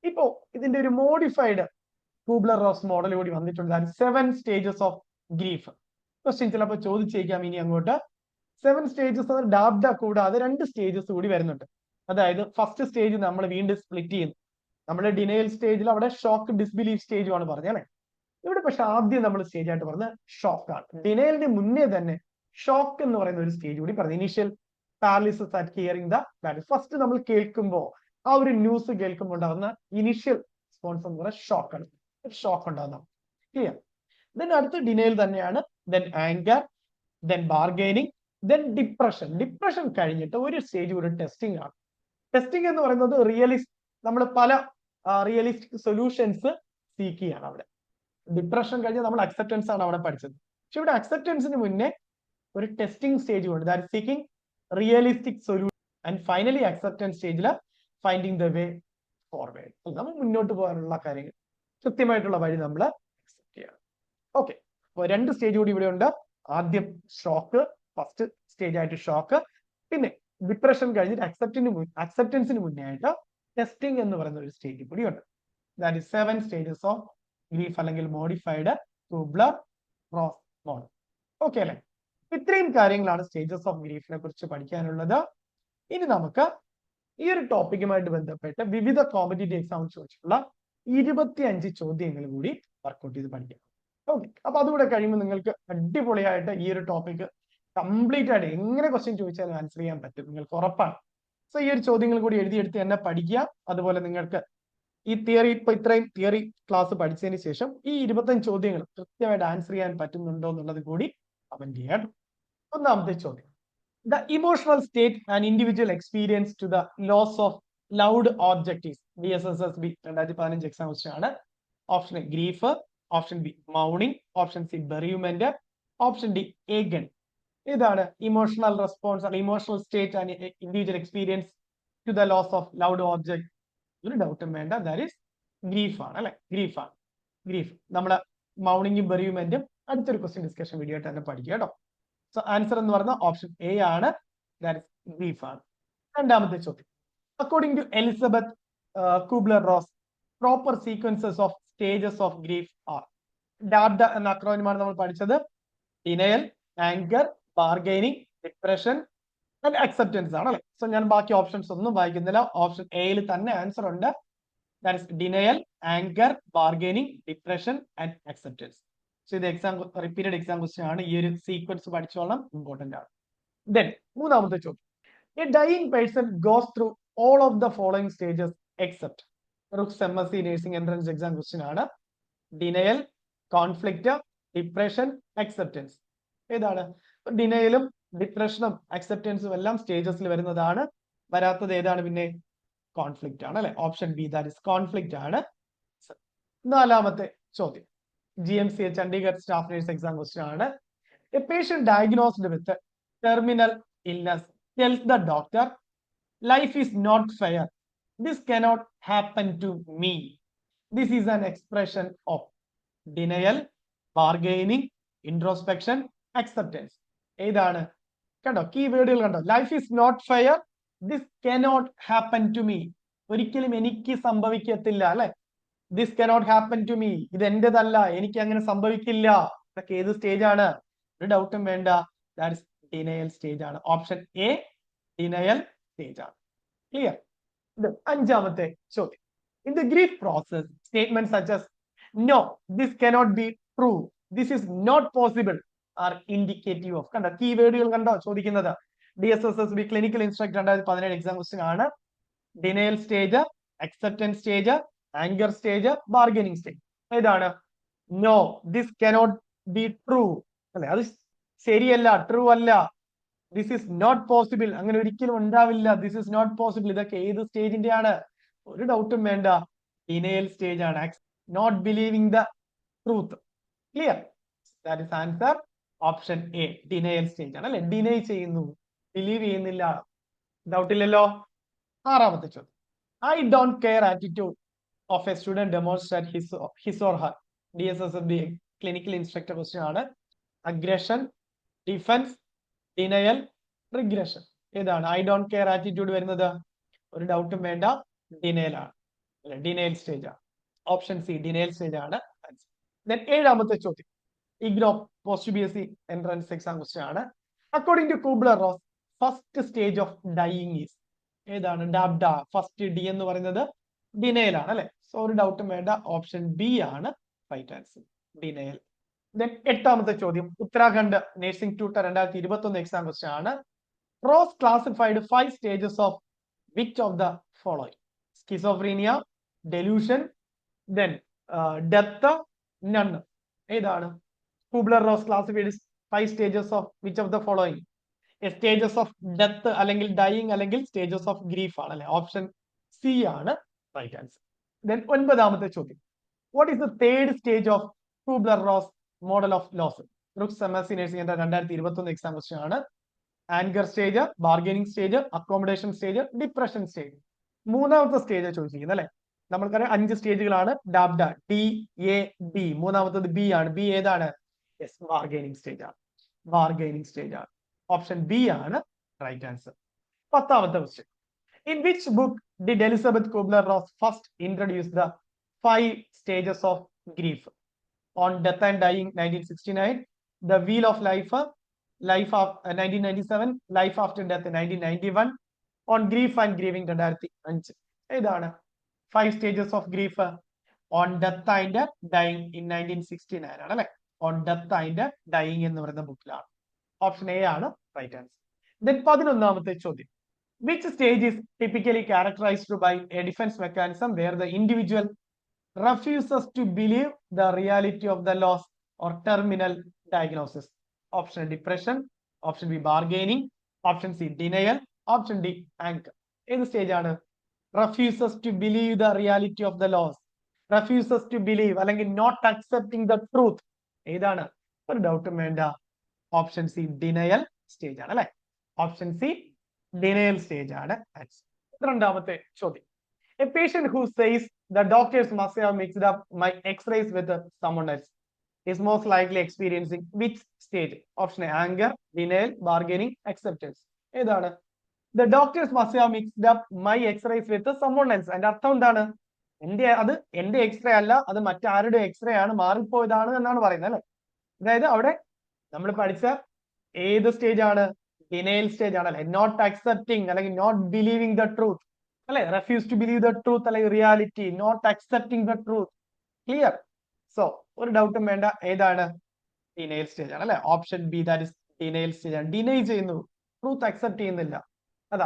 ഇപ്പോ ഇതിന്റെ ഒരു മോഡിഫൈഡ് കൂബ്ലർ-റോസ് മോഡൽ കൂടി വന്നിട്ടുണ്ട്. 7 സ്റ്റേജസ് ഓഫ് ഗ്രീഫ്. ക്വസ്റ്റ്യൻ ചിലപ്പോൾ ചോദിച്ചേക്കാം ഇനി അങ്ങോട്ട്. 7 സ്റ്റേജസ് ഡാബ്ഡ കൂടാതെ 2 സ്റ്റേജസ് കൂടി വരുന്നുണ്ട്. അതായത് ഫസ്റ്റ് സ്റ്റേജ് നമ്മൾ വീണ്ടും സ്പ്ലിറ്റ് ചെയ്യുന്നു. നമ്മുടെ ഡിനയൽ സ്റ്റേജിൽ അവിടെ ഷോക്ക് ഡിസ്ബിലീഫ് സ്റ്റേജുമാണ് പറഞ്ഞല്ലേ. ഇവിടെ പക്ഷെ ആദ്യം നമ്മൾ സ്റ്റേജ് ആയിട്ട് പറഞ്ഞത് ഷോക്കാണ്. ഡിനയലിന് മുന്നേ തന്നെ ഷോക്ക് എന്ന് പറയുന്ന ഒരു സ്റ്റേജ് കൂടി പറഞ്ഞു. Initial paralysis at hearing the value. First നമ്മൾ കേൾക്കുമ്പോൾ ആ ഒരു ന്യൂസ് കേൾക്കുമ്പോൾ ഉണ്ടാകുന്ന ഇനീഷ്യൽ റെസ്പോൺസ് എന്ന് പറയുന്നത് ഷോക്കാണ്. ഒരു ഷോക്ക് ഉണ്ടാകുന്ന ക്ലിയർ. ദെൻ അടുത്ത ഡിനയൽ തന്നെയാണ്. Then anchor, then bargaining, then depression. Depression കഴിഞ്ഞിട്ട് ഒരു സ്റ്റേജ് ഒരു ടെസ്റ്റിംഗ് ആണ്. ടെസ്റ്റിംഗ് എന്ന് പറയുന്നത് നമ്മൾ പല റിയലിസ്റ്റിക് സൊല്യൂഷൻസ് സീക്ക് ചെയ്യാണ് അവിടെ. ഡിപ്രഷൻ കഴിഞ്ഞ് നമ്മൾ അക്സെപ്റ്റൻസ് ആണ് അവിടെ പഠിച്ചത്. പക്ഷെ ഇവിടെ അക്സെപ്റ്റൻസിന് മുന്നേ ഒരു ടെസ്റ്റിംഗ് സ്റ്റേജ് ഉണ്ട്. That seeking realistic solution and finally acceptance സ്റ്റേജിൽ ഫൈൻഡിങ് ദ വേ ഫോർവേഡ്. നമ്മൾ മുന്നോട്ട് പോകാനുള്ള കാര്യങ്ങൾ കൃത്യമായിട്ടുള്ള വഴി നമ്മൾ അക്സെപ്റ്റ് ചെയ്യണം. ഓക്കെ, അപ്പോൾ രണ്ട് സ്റ്റേജ് കൂടി ഇവിടെ ഉണ്ട്. ആദ്യം ഷോക്ക്, ഫസ്റ്റ് സ്റ്റേജ് ആയിട്ട് ഷോക്ക്, പിന്നെ ഡിപ്രഷൻ കഴിഞ്ഞിട്ട് അക്സെപ്റ്റൻസിന് മുന്നേ ആയിട്ട് ടെസ്റ്റിംഗ് എന്ന് പറയുന്ന ഒരു സ്റ്റേജ് കൂടി ഉണ്ട്. That is 7 stages of grief അല്ലെങ്കിൽ മോഡിഫൈഡ് കുബ്ലർ-റോസ് മോഡൽ. ഓക്കെ അല്ലെ? ഇത്രയും കാര്യങ്ങളാണ് സ്റ്റേജസ് ഓഫ് ഗ്രീഫിനെ കുറിച്ച് പഠിക്കാനുള്ളത്. ഇനി നമുക്ക് ഈ ഒരു ടോപ്പിക്കുമായിട്ട് ബന്ധപ്പെട്ട് വിവിധ കോമ്പറ്റേറ്റീവ് എക്സാം ചോദിച്ചിട്ടുള്ള 25 ചോദ്യങ്ങൾ കൂടി വർക്ക്ഔട്ട് ചെയ്ത് പഠിക്കാം. ഓക്കെ, അപ്പൊ അതുകൂടെ കഴിയുമ്പോൾ നിങ്ങൾക്ക് അടിപൊളിയായിട്ട് ഈ ഒരു ടോപ്പിക് കംപ്ലീറ്റ് ആയിട്ട് എങ്ങനെ ക്വസ്റ്റ്യൻ ചോദിച്ചാലും ആൻസർ ചെയ്യാൻ പറ്റും, നിങ്ങൾക്ക് ഉറപ്പാണ്. സോ ഈ ഒരു ചോദ്യങ്ങൾ കൂടി എഴുതിയെടുത്ത് തന്നെ പഠിക്കുക. അതുപോലെ നിങ്ങൾക്ക് ഈ ഇത്രയും തിയറി ക്ലാസ് പഠിച്ചതിന് ശേഷം ഈ 25 ചോദ്യങ്ങൾ കൃത്യമായിട്ട് ആൻസർ ചെയ്യാൻ പറ്റുന്നുണ്ടോ എന്നുള്ളത് കൂടി കമന്റ് ചെയ്യാം. ഒന്നാമത്തെ ചോദ്യം, the emotional state and individual experience to the loss of loved objectives. DSSSB 2015 exam question ആണ്. Option A grief, option B mourning, option C bereavement, option D agon. ഇതാണ് ഇമോഷണൽ റെസ്പോൺസ് അല്ലെങ്കിൽ emotional state and individual experience to the loss of loved object. ഒരു ഡൗട്ടും വേണ്ട, that is grief ആണ് അല്ലെ? ഗ്രീഫാണ്. Grief നമ്മള് മൗണിംഗും ബെറിയുമെന്റും അടുത്തൊരു ക്വസ്റ്റ്യൻ ഡിസ്കഷൻ വീഡിയോ ആയിട്ട് തന്നെ പഠിക്കുക കേട്ടോ. സോ ആൻസർ എന്ന് പറഞ്ഞാൽ ഓപ്ഷൻ എ ആണ്, ദാറ്റ് ഇസ് ഗ്രീഫ് ആണ്. രണ്ടാമത്തെ ചോദ്യം, according to Elizabeth Kubler Ross, proper sequences of stages of grief are. DABDA എന്ന അക്രോണിമാണ് നമ്മൾ പഠിച്ചത്. Denial, anger, bargaining, depression and acceptance ആണ് അല്ലെ? സോ ഞാൻ ബാക്കി ഓപ്ഷൻസ് ഒന്നും വായിക്കുന്നില്ല. ഓപ്ഷൻ എയിൽ തന്നെ ആൻസർ ഉണ്ട്. That is denial, anger, bargaining, depression and acceptance. So ഇത് റിപ്പീറ്റഡ് എക്സാം ക്വസ്റ്റ്യൻ ആണ്. ഈ ഒരു സീക്വൻസ് പഠിച്ചോളാം, ഇമ്പോർട്ടന്റ് ആണ്. ദെൻ മൂന്നാമത്തെ ചോദ്യം, a dying person goes through all of the following stages except. റുക്സ് MSc nursing entrance exam question ആണ്. Denial, conflict, depression, acceptance. ഏതാണ്? ഡിനയലും ഡിപ്രഷനും അക്സെപ്റ്റൻസും എല്ലാം സ്റ്റേജസിൽ വരുന്നതാണ്. വരാത്തത് ഏതാണ്? പിന്നെ കോൺഫ്ലിക്റ്റ് ആണ് അല്ലെ? Option B, that is conflict ആണ്. നാലാമത്തെ ചോദ്യം, GMC Chandigarh staff nurse exam question ആണ്. A patient diagnosed with terminal illness tells the doctor life is not fair, this cannot happen to me. This is an expression of denial, bargaining, introspection, acceptance. ഏതാണ്? കണ്ടോ, key വേർഡുകൾ കണ്ടോ? Life is not fair, this cannot happen to me. ഒരിക്കലും എനിക്ക് സംഭവിക്കത്തില്ല അല്ലെ? This cannot happen to me, ഇത് എന്റേതല്ല, എനിക്ക് അങ്ങനെ സംഭവിക്കില്ല. ഇതൊക്കെ ഏത് സ്റ്റേജ് ആണ്? ഒരു ഡൗട്ടും വേണ്ട, ദാറ്റ് ഇസ് ഡിനയൽ സ്റ്റേജ് ആണ്. ഓപ്ഷൻ എ, ഡിനയൽ സ്റ്റേജ് ആണ്. ക്ലിയർ? ഇത് അഞ്ചാമത്തെ ചോദ്യം, in the grief process statement such as no, this cannot be true, this is not possible are indicative of. കണ്ടോ, കീ വേർഡുകൾ കണ്ടോ ചോദിക്കുന്നത്? DSSSB clinical instructor 2017 exam question ആണ്. Denial stage, acceptance stage, anger stage, bargaining stage. ഏതാണ്? No, this cannot be true അല്ലെ? അത് ശരിയല്ല, true അല്ല. ദിസ് ഈസ് നോട്ട് പോസിബിൾ, അങ്ങനെ ഒരിക്കലും ഉണ്ടാവില്ല. This is not possible. ഇതൊക്കെ ഏത് സ്റ്റേജിന്റെ ആണ്? ഒരു ഡൗട്ടും വേണ്ട, ഡിനയൽ സ്റ്റേജ് ആണ്. Not believing the truth. Clear? That is answer option A, denial stage ആണ് അല്ലെ? ഡിനൈ ചെയ്യുന്നു, ബിലീവ് ചെയ്യുന്നില്ല. ഡൗട്ട് ഇല്ലല്ലോ. ആറാമത്തെ ചോദ്യം, I don't care attitude of a student demonstrate his or her. DSSSB clinical instructor question ആണ്. Aggression, defence, denial, regression. ഏതാണ്? I don't care attitude വരുന്നത്? ഒരു ഡൗട്ടും വേണ്ട, ഡിനയൽ ആണ് അല്ലെ? ഡിനയൽ സ്റ്റേജ് ആണ്. ഓപ്ഷൻ സി, ഡിനയൽ സ്റ്റേജ് ആണ്. ഏഴാമത്തെ ചോദ്യം, IGNOU post BSc entrance exam question ആണ്. According to Kubler Ross, first stage of dying is. ഏതാണ്? ഡാബ്ഡ. ഫസ്റ്റ് ഡി എന്ന് പറയുന്നത് ഡിനയൽ ആണ് അല്ലെ? സോ ഒരു ഡൗട്ടും വേണ്ട, ഓപ്ഷൻ ബി ആണ് റൈറ്റ് ആൻസർ. ഡിനയൽ. ദെൻ എട്ടാമത്തെ ചോദ്യം Uttarakhand nursing tutor 2021 exam question ആണ്. Ross classified 5 stages of which of the following? Schizophrenia, delusion, then death, none. ഏതാണ്? Kubler-Ross classified 5 stages of which of the following? Stages of death അല്ലെങ്കിൽ dying അല്ലെങ്കിൽ stages of grief ആണ് അല്ലെ. Option C ആണ് right answer. Then ഒൻപതാമത്തെ ചോദ്യം what is the third stage of Kubler-Ross model of loss? ബ്രൂക്സ് MSc nursing 2021 exam question ആണ്. Anger stage, bargaining stage, accommodation stage, depression stage. മൂന്നാമത്തെ stage ചോദിച്ചിരിക്കുന്നത് അല്ലെ. നമ്മൾക്കറിയാം 5 സ്റ്റേജുകളാണ്. DABDA, DAB. മൂന്നാമത്തത് ബി ആണ്. ബി ഏതാണ്? യെസ്, ബാർഗൈനിങ് സ്റ്റേജ് ആണ്. ബാർഗൈനിങ് സ്റ്റേജ് ആണ്. ഓപ്ഷൻ ബി ആണ് റൈറ്റ് ആൻസർ. പത്താമത്തെ question in which book did Elizabeth Kubler-Ross first introduce the 5 stages of grief? On Death and Dying 1969, The Wheel of Life, Life of 1997, Life After Death 1991, On Grief and Grieving 2005. ഏതാണ് 5 stages of grief? On Death and Dying in 1969 ആണ് അല്ലെ. On Death and Dying എന്ന് പറയുന്ന ബുക്കിലാണ്. Option A ആണ് right answer. Then 11ാമത്തെ ചോദ്യം which stage is typically characterized by a defense mechanism where the individual refuses to believe the reality of the loss or terminal diagnosis? Option depression, option B bargaining, option C denial, option D anger. ഏത് stage ആണ്? refuses to believe the reality of the loss, refuses to believe അല്ലെങ്കിൽ not accepting the truth. ഏതാണ്? ഒരു ഡൗട്ടും വേണ്ട. Option C denial stage ആണ് അല്ലെ. Option C denial stage ആണ് ആൻസർ. 12ാമത്തെ ചോദ്യം a patient who says the doctors must have mixed up my x-rays with someone else is most likely experiencing which stage? Option A anger, denial, bargaining, acceptance. ഏതാണ്? The doctors must have mixed up my x-rays with someone else. അതിന്റെ അർത്ഥം എന്താണ്? എന്റെ x-ray അല്ല, അത് മറ്റാരുടെ x-ray ആണ്, മാറിപ്പോയതാണ് എന്നാണ് പറയുന്നത് അല്ലെ. അതായത് അവിടെ നമ്മൾ പഠിച്ച ഏത് സ്റ്റേജ് ആണ്? ഡിനയൽ സ്റ്റേജ് ആണ് അല്ലെ. നോട്ട് അക്സെപ്റ്റിംഗ് അല്ലെങ്കിൽ നോട്ട് ബിലീവിംഗ് ദ ട്രൂത്ത് അല്ലെ. Refuse to believe the truth അല്ലെങ്കിൽ reality, not accepting the truth. Clear? So ഒരു ഡൗട്ടും വേണ്ട. ഏതാണ്? ഡിനയൽ സ്റ്റേജ് ആണ് അല്ലെ. Option B that is denial stage ആണ്. ഡിനൈ ചെയ്യുന്നു, ട്രൂത്ത് അക്സെപ്റ്റ് ചെയ്യുന്നില്ല.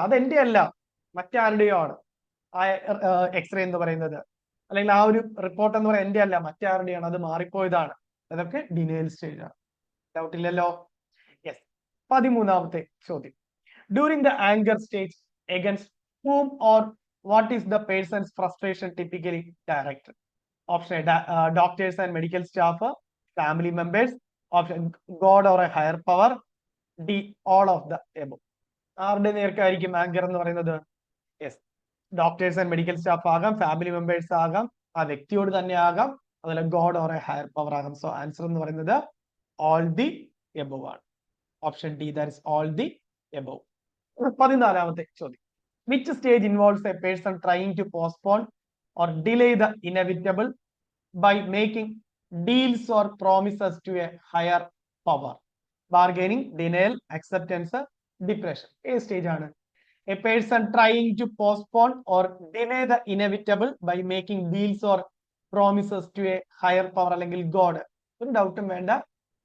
അതെന്റെ അല്ല, മറ്റാരുടെയോ ആണ് ആ എക്സ്റേ എന്ന് പറയുന്നത്, അല്ലെങ്കിൽ ആ ഒരു റിപ്പോർട്ട് എന്ന് പറയുന്നത് എന്റെ അല്ല, മറ്റാരുടെയാണ്, അത് മാറിപ്പോയതാണ്. അതൊക്കെ ഡിനയൽ സ്റ്റേജ് ആണ്. ഡൗട്ട് ഇല്ലല്ലോ. യെസ്. 13ാമത്തെ ചോദ്യം during the anchor stage against whom or what is the person's frustration typically directed? Option A doctors and medical staff, family members, option God or a higher power, D all of the above. ആരുടെ നേർക്കായിരിക്കും anger എന്ന് പറയുന്നത്? Yes, doctors and medical staff ആകാം, family members ആകാം, ആ വ്യക്തിയോട് തന്നെ ആകാം, അതുപോലെ God or a higher power ആകാം. സോ ആൻസർ എന്ന് പറയുന്നത് ഓൾ ദി എബോവ് ആണ്. Option D that is all the above. 14ാമത്തെ ചോദ്യം which stage involves a person trying to postpone or delay the inevitable by making deals or promises to a higher power? Bargaining, denial, acceptance, depression. A stage ആണ്. A person trying to postpone or delay the inevitable by making deals or promises to a higher power അല്ലെങ്കിൽ God. ഒരു ഡൗട്ടും വേണ്ട.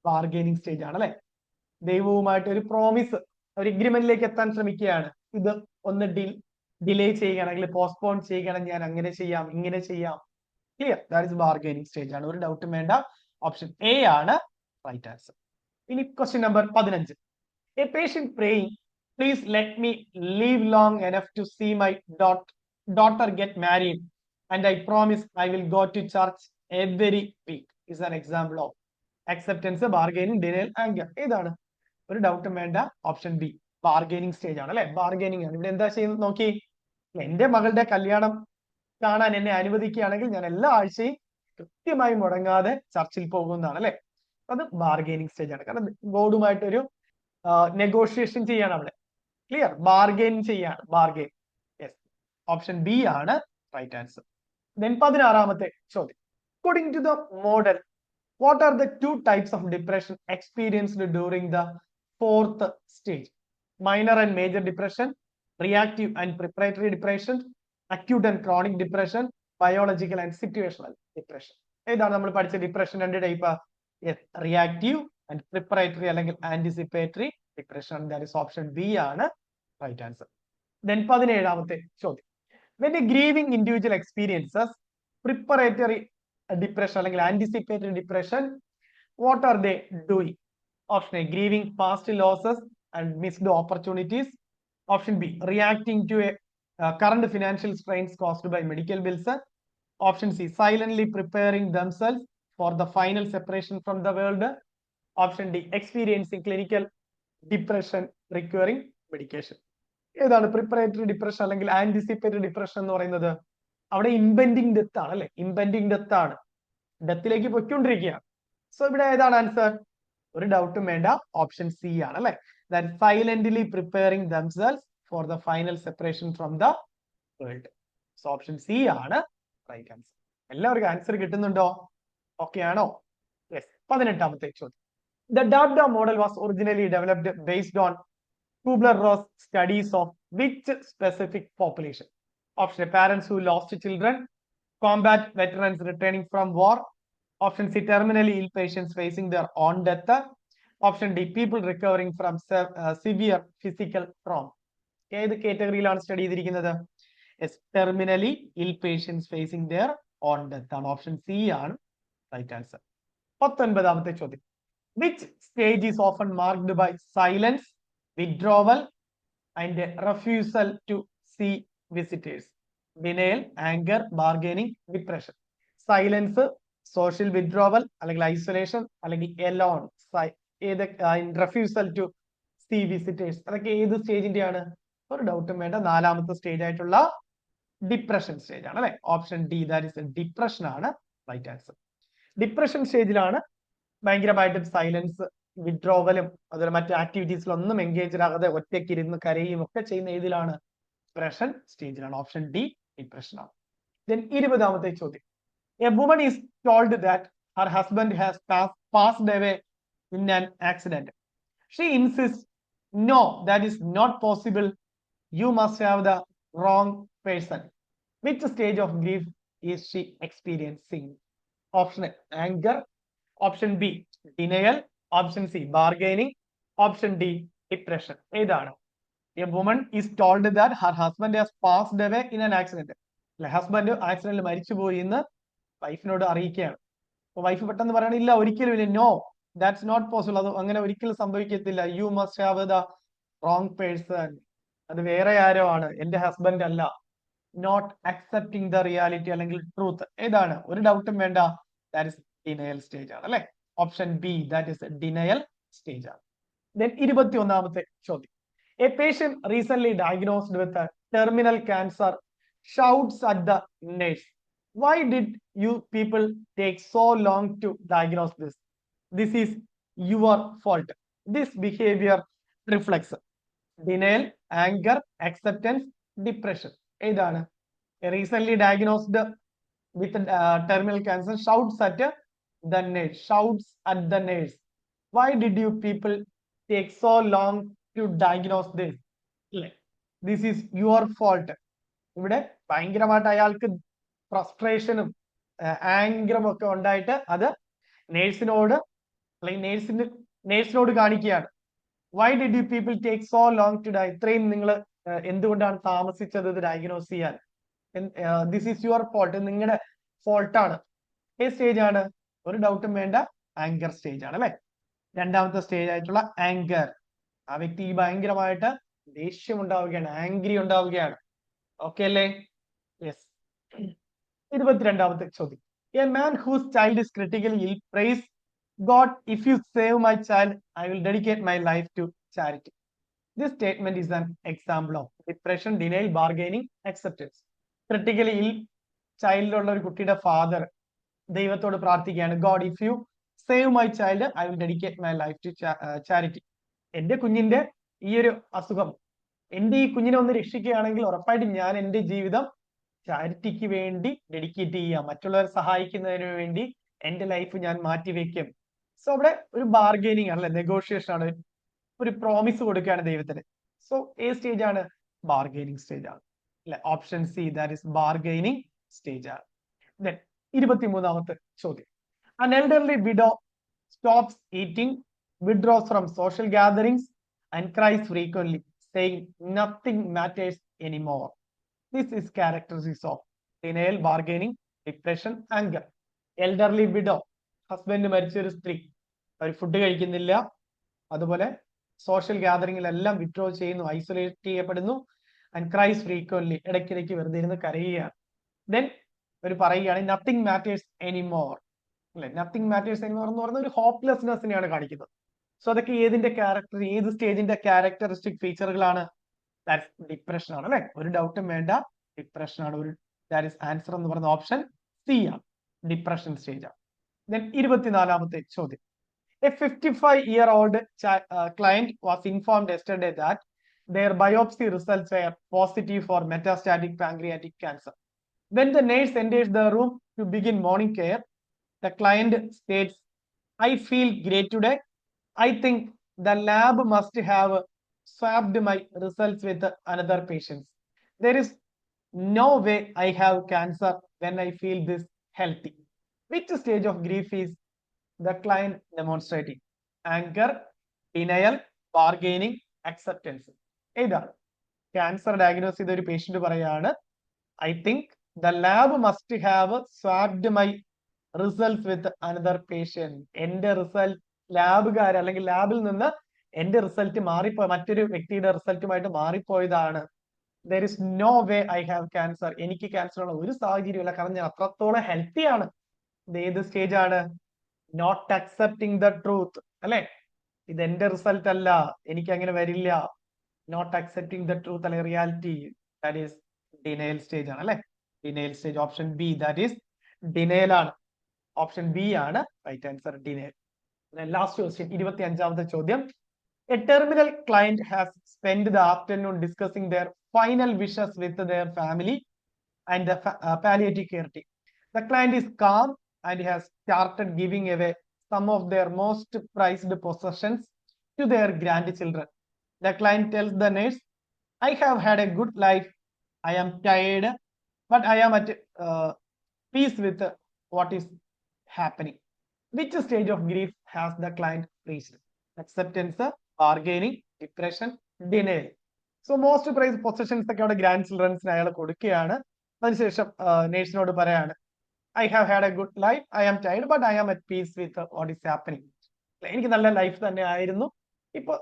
Bargaining stage ആണ് അല്ലെ. ദൈവവുമായിട്ട് ഒരു promise, ഒരു എഗ്രിമെന്റിലേക്ക് എത്താൻ ശ്രമിക്കുകയാണ്. ഇത് ഒന്ന് ഡിലേ ചെയ്യുകയാണെങ്കിൽ, പോസ്റ്റ്പോൺ ചെയ്യുകയാണെങ്കിൽ ഞാൻ അങ്ങനെ ചെയ്യാം, ഇങ്ങനെ ചെയ്യാം. Clear? That is bargaining stage ആണ്. ഒരു ഡൗട്ടും വേണ്ട. ഓപ്ഷൻ എ ആണ് റൈറ്റ് ആൻസർ. ഇനി question number 15 a patient praying please let me live long enough to see my daughter get married and I promise I will go to church every week is an example of acceptance, bargaining, denial, anger. ഏതാണ്? ഒരു ഡൗട്ടും വേണ്ട. Option B bargaining stage ആണ് അല്ലെ. Bargaining ആണ്. ഇവിടെ എന്താ ചെയ്യുന്നത് നോക്കി. എന്റെ മകളുടെ കല്യാണം കാണാൻ എന്നെ അനുവദിക്കുകയാണെങ്കിൽ ഞാൻ എല്ലാ ആഴ്ചയും കൃത്യമായി മുടങ്ങാതെ ചർച്ചിൽ പോകുന്നതാണ് അല്ലെ. അത് ബാർഗൈനിങ് സ്റ്റേജ് ആണ്. കാരണം ഗോഡുമായിട്ടൊരു നെഗോഷിയേഷൻ ചെയ്യാണ് അവിടെ. ക്ലിയർ? ബാർഗൈൻ ചെയ്യാണ്. ബാർഗൈൻ. യെസ്, ഓപ്ഷൻ ബി ആണ് റൈറ്റ് ആൻസർ. ദെൻ 16ാമത്തെ ചോദ്യം according to the model what are the 2 types of depression experienced during the 4th stage? Minor and major depression, reactive and preparatory depression, acute and chronic depression, biological and situational depression. ഏതാണ് നമ്മൾ പഠിച്ച depression? രണ്ട് type, reactive and preparatory അല്ലെങ്കിൽ anticipatory depression. That is option B ആണ് right answer. Then 17ാമത്തെ ചോദ്യം, when a grieving individual experiences preparatory depression അല്ലെങ്കിൽ anticipatory depression, what are they doing? Option A, grieving past losses and missed opportunities. Option B, reacting to a current financial strains caused by medical bills. Option C, silently preparing themselves for the final separation from the world. Option D, experiencing clinical depression requiring medication. ഏതാണ് preparatory depression അല്ലെങ്കിൽ anticipatory depression എന്ന് പറയുന്നത്? അവിടെ impending death ആണ് അല്ലെ, impending death ആണ്, ഡെത്തിലേക്ക് പൊയ്ക്കൊണ്ടിരിക്കുകയാണ്. So ഇവിടെ ഏതാണ് ആൻസർ? ഒരു ഡൗട്ടും വേണ്ട, ഓപ്ഷൻ സി ആണ് അല്ലെ, that silently preparing themselves for the final separation from the world. So option C ആണ് റൈറ്റ് ആൻസർ. എല്ലാവർക്കും ആൻസർ കിട്ടുന്നുണ്ടോ? ഓക്കെ ആണോ? യെസ്. 18ാമത്തെ ചോദ്യം, the data model was originally developed based on Kubler-Ross studies of which specific population? Option A, parents who lost children, combat veterans returning from war. Option C, terminally ill patients facing their own death. Option D, people recovering from severe physical trauma. ഏത് കാറ്റഗറിയിലാണ് study ചെയ്തിരിക്കുന്നത്? Terminally ill patients facing their own death ആണ്. Option C ആണ് right answer. 19ാമത്തെ ചോദ്യം, which stage is often marked by silence, withdrawal and refusal to see visitors? Denial, anger, bargaining, depression. Silence, social withdrawal അല്ലെങ്കിൽ isolation അല്ലെങ്കിൽ alone, refusal to see visitors. അതൊക്കെ ഏത് സ്റ്റേജിന്റെ ആണ്? ഒരു ഡൗട്ടും വേണ്ട, 4ാമത്തെ സ്റ്റേജ് ആയിട്ടുള്ള ഡിപ്രഷൻ സ്റ്റേജ് ആണ് അല്ലെ. Option D, that is depression ആണ് റൈറ്റ് ആൻസർ. ഡിപ്രഷൻ സ്റ്റേജിലാണ് ഭയങ്കരമായിട്ടും സൈലൻസ്, വിഡ്രോവലും അതുപോലെ മറ്റു ആക്ടിവിറ്റീസിലൊന്നും എൻഗേജ്ഡ് ആകാതെ ഒറ്റയ്ക്ക് ഇരുന്ന് കരയും ഒക്കെ ചെയ്യുന്ന ഏതിലാണ്? ഡിപ്രഷൻ സ്റ്റേജിലാണ്. ഓപ്ഷൻ ഡി ഡിപ്രഷൻ ആണ്. ദെൻ 20ാമത്തെ ചോദ്യം, a woman is told that her husband has passed away in an accident. She insist, no, that is not possible, you must have the wrong person. Which stage of grief is she experiencing? Option A, anger. Option B, denial. Option C, bargaining. Option D, depression. ഏതാണ്? A woman is told that her husband has passed away in an accident. അല്ലെ, husband ആക്സിഡന്റിൽ മരിച്ചുപോയി എന്ന് വൈഫിനോട് അറിയിക്കുകയാണ്. അപ്പൊ wife പെട്ടെന്ന് പറയണില്ല, ഒരിക്കലും ഇല്ല, നോ, ദാറ്റ്സ് നോട്ട് പോസിബിൾ, അത് അങ്ങനെ ഒരിക്കലും സംഭവിക്കത്തില്ല, U must have the wrong person, അത് വേറെ ആരോ ആണ്, എന്റെ ഹസ്ബൻഡ് അല്ല. നോട്ട് അക്സെപ്റ്റിംഗ് ദ റിയാലിറ്റി അല്ലെങ്കിൽ ട്രൂത്ത്. ഏതാണ്? ഒരു ഡൗട്ടും വേണ്ട, ദാറ്റ് ഇസ് ഡിനയൽ സ്റ്റേജ് ആണ് അല്ലെ. Option B, that is denial stage ആണ്. ദെൻ 21ാമത്തെ ചോദ്യം, A patient recent diagnosed with terminal cancer shouts at the nurse, why did you people take so long to diagnose this? This is your fault. This behavior reflects denial, anger, acceptance, depression. ഏതാണ്? Recently diagnosed with terminal cancer shouts at the nurse. Why did you people take so long to diagnose this? This is your fault. ഇവിടെ ഭയങ്കരമായിട്ട് അയാൾക്ക് ഫ്രസ്ട്രേഷനും ആംഗറും ഒക്കെ ഉണ്ടായിട്ട് അത് നേഴ്സിനോട് അല്ലെങ്കിൽ നേഴ്സിനോട് കാണിക്കുകയാണ്. Why did you people take so long to die? ഇത്രയും നിങ്ങൾ എന്തുകൊണ്ടാണ് താമസിച്ചത് ഇത് ഡയഗ്നോസ് ചെയ്യാൻ? ദിസ് ഈസ് യുവർ ഫോൾട്ട്, നിങ്ങളുടെ ഫോൾട്ടാണ്. ഏത് സ്റ്റേജ് ആണ്? ഒരു ഡൗട്ടും വേണ്ട, ആങ്കർ സ്റ്റേജ് ആണ് അല്ലെ. 2ാമത്തെ സ്റ്റേജ് ആയിട്ടുള്ള ആങ്കർ, ആ വ്യക്തി ഭയങ്കരമായിട്ട് ദേഷ്യം ഉണ്ടാവുകയാണ്, ആംഗ്രി ഉണ്ടാവുകയാണ്. ഓക്കെ അല്ലേ? യെസ്. 22ാമത്തെ ചോദ്യം, a man whose child is critically ill prays God, if you save my child I will dedicate my life to charity. This statement is an example of depression, denial, bargaining, acceptance. Critically ill ചൈൽഡുള്ള ഒരു കുട്ടിയുടെ father ദൈവത്തോട് പ്രാർത്ഥിക്കുകയാണ്, God if you save my child I will dedicate my life to charity. എന്റെ കുഞ്ഞിന്റെ ഈ ഒരു അസുഖം, എന്റെ ഈ കുഞ്ഞിനെ ഒന്ന് രക്ഷിക്കുകയാണെങ്കിൽ ഉറപ്പായിട്ടും ഞാൻ എന്റെ ജീവിതം ചാരിറ്റിക്ക് വേണ്ടി ഡെഡിക്കേറ്റ് ചെയ്യാം, മറ്റുള്ളവരെ സഹായിക്കുന്നതിന് വേണ്ടി എന്റെ ലൈഫ് ഞാൻ മാറ്റിവെക്കും. സോ അവിടെ ഒരു ബാർഗൈനിങ് ആണല്ലേ, നെഗോഷിയേഷൻ ആണ്, ഒരു പ്രോമിസ് കൊടുക്കുകയാണ് ദൈവത്തിന്. സോ ഏത് സ്റ്റേജ് ആണ്? ബാർഗൈനിങ് സ്റ്റേജ് ആണ് അല്ലെ. Option C, that is bargaining stage ആണ്. ദെൻ 23-ാമത്തെ ചോദ്യം. An elderly widow stops eating, withdraws from social gatherings, and cries frequently, saying nothing matters anymore. This is characteristics of denial, bargaining, depression, anger. Elderly widow, husband മരിച്ച ഒരു സ്ത്രീ, അവർ food കഴിക്കുന്നില്ല, അതുപോലെ social ഗ്യാതറിംഗിലെല്ലാം withdraw ചെയ്യുന്നു, isolate ചെയ്യപ്പെടുന്നു, and craze frequently, ഇടയ്ക്കിടയ്ക്ക് വെറുതെ ഇരുന്ന് കരയുകയാണ്. ദെൻ അവർ പറയുകയാണ് നത്തിങ് മാറ്റേഴ്സ് എനിമോർ, അല്ലെ? നത്തിങ് മാറ്റേഴ്സ് എനിമോർ എന്ന് പറയുന്ന ഒരു ഹോപ്പ്ലെസ്നെസ്സിനെയാണ് കാണിക്കുന്നത്. സോ അതൊക്കെ ഏതിന്റെ ക്യാരക്ടർ, ഏത് സ്റ്റേജിന്റെ ക്യാരക്ടറിസ്റ്റിക് ഫീച്ചറുകളാണ്? ഡിപ്രഷൻ ആണ്, അല്ലെ? ഒരു ഡൗട്ടും വേണ്ട, ഡിപ്രഷൻ ആണ്. ഒരു ആൻസർ എന്ന് പറയുന്ന ഓപ്ഷൻ സി ആണ്, ഡിപ്രഷൻ സ്റ്റേജ് ആണ്. ദെൻ 24-ാമത്തെ ചോദ്യം. A 55-year-old client was informed yesterday that their biopsy results were positive for metastatic pancreatic cancer. When the nurse enters the room to begin morning care, the client states, "I feel great today. I think the lab must have swapped my results with another patient. There is no way I have cancer when I feel this healthy." Which stage of grief is the client demonstrating? Anger, denial, bargaining, acceptance. ഏതാണ്? Cancer diagnose ചെയ്ത ഒരു patient പറയാണ്, I think the lab must have swapped my result with another patient. എന്റെ result, ലാബുകാർ അല്ലെങ്കിൽ ലാബിൽ നിന്ന് എന്റെ റിസൾട്ട് മാറിപ്പോയി, മറ്റൊരു വ്യക്തിയുടെ റിസൾട്ടുമായിട്ട് മാറിപ്പോയതാണ്. There is no way I have cancer. എനിക്ക് ക്യാൻസർ ഉള്ള ഒരു സാഹചര്യമില്ല, കാരണം ഞാൻ അത്രത്തോളം ഹെൽത്തി ആണ്. ഇത് ഏത് സ്റ്റേജ് ആണ്? നോട്ട് അക്സെപ്റ്റിംഗ് ദ ട്രൂത്ത്, അല്ലെ? ഇത് എന്റെ റിസൾട്ട് അല്ല, എനിക്ക് അങ്ങനെ വരില്ല. നോട്ട് അക്സെപ്റ്റിംഗ് ദ ട്രൂത്ത് അല്ലെ reality, that is denial stage ആണ്, അല്ലെ? Denial stage, option B, that is denial ആണ്. ഓപ്ഷൻ ബി ആണ് right answer, denial. Last question, 25-ാമത്തെ ചോദ്യം. A terminal client has spent the afternoon discussing their final wishes with their family and the palliative care team. The client is calm and has started giving away some of their most prized possessions to their grandchildren. The client tells the nurse, "I have had a good life. I am tired, but I am at peace with what is happening." Which stage of grief has the client reached? Acceptance, bargaining, depression, denial. So most prized possessions ഒക്കെ അവിടെ grand ചിൽഡ്രൻസിന് അയാൾ കൊടുക്കുകയാണ്. അതിനുശേഷം നേഴ്സിനോട് പറയാണ്, I have had a good life, I am tired, but I am at peace with what is happening. എനിക്ക് നല്ല life തന്നെ ആയിരുന്നു, ഇപ്പൊ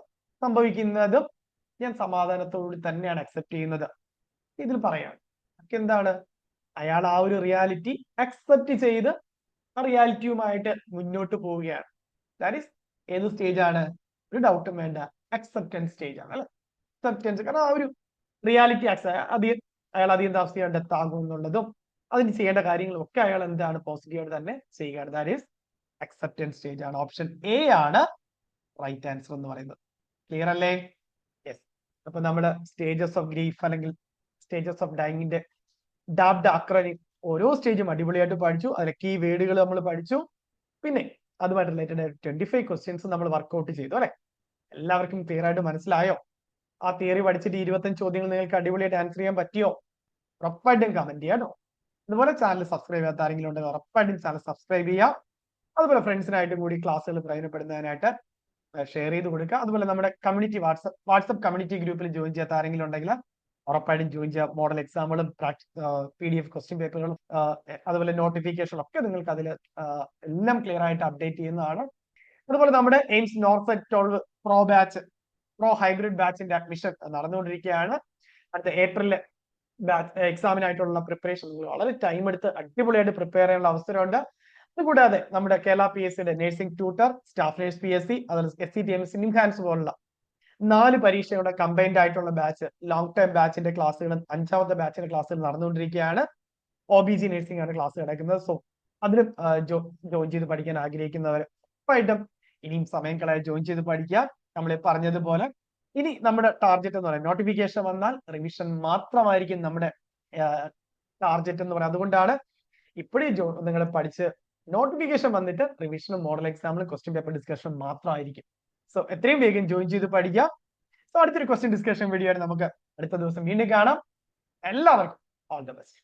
സംഭവിക്കുന്നതും ഞാൻ സമാധാനത്തോട് തന്നെയാണ് അക്സെപ്റ്റ് ചെയ്യുന്നത്. ഇതിൽ പറയാണ് എന്താണ്? അയാൾ ആ ഒരു റിയാലിറ്റി അക്സെപ്റ്റ് ചെയ്ത് ആ റിയാലിറ്റിയുമായിട്ട് മുന്നോട്ട് പോവുകയാണ്. ദാറ്റ് ഈസ് ഏത് സ്റ്റേജ് ആണ്? ഒരു ഡൗട്ടും വേണ്ട, അക്സെപ്റ്റൻസ് സ്റ്റേജ് ആണ്, അല്ലെ? അക്സെപ്റ്റൻസ്, കാരണം ആ ഒരു റിയാലിറ്റി അയാൾ അധികം താമസിയാൻ ഡെത്ത് ആകും എന്നുള്ളതും അതിന് ചെയ്യേണ്ട കാര്യങ്ങളും ഒക്കെ അയാൾ എന്താണ് പോസിറ്റീവായിട്ട് തന്നെ ചെയ്യുകയാണ്. ദാറ്റ് ഈസ് അക്സെപ്റ്റൻസ് സ്റ്റേജ് ആണ്. ഓപ്ഷൻ എ ആണ് റൈറ്റ് ആൻസർ എന്ന് പറയുന്നത്. ക്ലിയർ അല്ലേ? യെസ്. അപ്പൊ നമ്മുടെ സ്റ്റേജസ് ഓഫ് ഗ്രീഫ് അല്ലെങ്കിൽ സ്റ്റേജസ് ഓഫ് ഡൈങ്ങിന്റെ ഡാബ്ഡ് അക്രനി ഓരോ സ്റ്റേജും അടിപൊളിയായിട്ട് പഠിച്ചു. അതിലെ കീ വേർഡുകൾ നമ്മൾ പഠിച്ചു. പിന്നെ അതുമായിട്ട് റിലേറ്റഡ് 25 ക്വസ്റ്റ്യൻസ് നമ്മൾ വർക്ക്ഔട്ട് ചെയ്തു, അല്ലെ? എല്ലാവർക്കും ക്ലിയർ ആയിട്ട് മനസ്സിലായോ? ആ തിയറി പഠിച്ചിട്ട് 25 ചോദ്യങ്ങൾ നിങ്ങൾക്ക് അടിപൊളിയായിട്ട് ആൻസർ ചെയ്യാൻ പറ്റിയോ? ഉറപ്പായിട്ടും കമന്റ് ചെയ്യാനോ. അതുപോലെ ചാനൽ സബ്സ്ക്രൈബ് ചെയ്യാത്ത ആരെങ്കിലും ഉണ്ടെങ്കിൽ ഉറപ്പായിട്ടും ചാനൽ സബ്സ്ക്രൈബ് ചെയ്യാം. അതുപോലെ ഫ്രണ്ട്സിനായിട്ടും കൂടി ക്ലാസ്സുകൾ പ്രയോജനപ്പെടുന്നതിനായിട്ട് ഷെയർ ചെയ്ത് കൊടുക്കുക. അതുപോലെ നമ്മുടെ കമ്മ്യൂണിറ്റി വാട്സ്ആപ്പ് കമ്മ്യൂണിറ്റി ഗ്രൂപ്പിൽ ജോയിൻ ചെയ്യാത്ത ആരെങ്കിലും ഉണ്ടെങ്കിൽ ഉറപ്പായിട്ടും ജോയിൻ ചെയ്യുക. മോഡൽ എക്സാമുകളും PDF ക്വസ്റ്റ്യൻ പേപ്പറുകളും അതുപോലെ നോട്ടിഫിക്കേഷനും ഒക്കെ നിങ്ങൾക്ക് അതിൽ എല്ലാം ക്ലിയർ ആയിട്ട് അപ്ഡേറ്റ് ചെയ്യുന്നതാണ്. അതുപോലെ നമ്മുടെ എയിംസ് നോർസെറ്റ് 12 പ്രോ ഹൈബ്രിഡ് ബാച്ചിന്റെ അഡ്മിഷൻ നടന്നുകൊണ്ടിരിക്കുകയാണ്. അടുത്ത ഏപ്രിലിലെ എക്സാമിനായിട്ടുള്ള പ്രിപ്പറേഷൻ വളരെ ടൈം എടുത്ത് അടിപൊളിയായിട്ട് പ്രിപ്പയർ ചെയ്യാനുള്ള അവസരമുണ്ട്. അതുകൂടാതെ നമ്മുടെ കേരള PSCയുടെ nursing tutor, staff nurse PSC, അതുപോലെ SCTMS, നിംഹാൻസ് പോലുള്ള 4 പരീക്ഷയുടെ കമ്പൈൻഡ് ആയിട്ടുള്ള ബാച്ച്, ലോങ് ടൈം ബാച്ചിന്റെ ക്ലാസ്സുകളും 5ാമത്തെ ബാച്ചിന്റെ ക്ലാസ്സുകൾ നടന്നുകൊണ്ടിരിക്കുകയാണ്. OBG നഴ്സിംഗ് ആണ് ക്ലാസ് കിടക്കുന്നത്. സോ അതിലും ജോയിൻ ചെയ്ത് പഠിക്കാൻ ആഗ്രഹിക്കുന്നവർ ഉറപ്പായിട്ടും ഇനിയും സമയം കളയാൻ ജോയിൻ ചെയ്ത് പഠിക്കുക. നമ്മൾ പറഞ്ഞതുപോലെ ഇനി നമ്മുടെ ടാർഗറ്റ് എന്ന് പറയുന്നത് നോട്ടിഫിക്കേഷൻ വന്നാൽ റിവിഷൻ മാത്രമായിരിക്കും നമ്മുടെ ടാർഗറ്റ് എന്ന് പറയുന്നത്. അതുകൊണ്ടാണ് ഇപ്പോഴേ നിങ്ങൾ പഠിച്ച് നോട്ടിഫിക്കേഷൻ വന്നിട്ട് റിവിഷനും മോഡൽ എക്സാമിലും ക്വസ്റ്റ്യൻ പേപ്പർ ഡിസ്കഷൻ മാത്രമായിരിക്കും. സോ എത്രയും വേഗം ജോയിൻ ചെയ്ത് പഠിക്കുക. സോ അടുത്തൊരു ക്വസ്റ്റ്യൻ ഡിസ്കഷൻ വീഡിയോ ആയിട്ട് നമുക്ക് അടുത്ത ദിവസം വീണ്ടും കാണാം. എല്ലാവർക്കും ഓൾ ദ ബെസ്റ്റ്.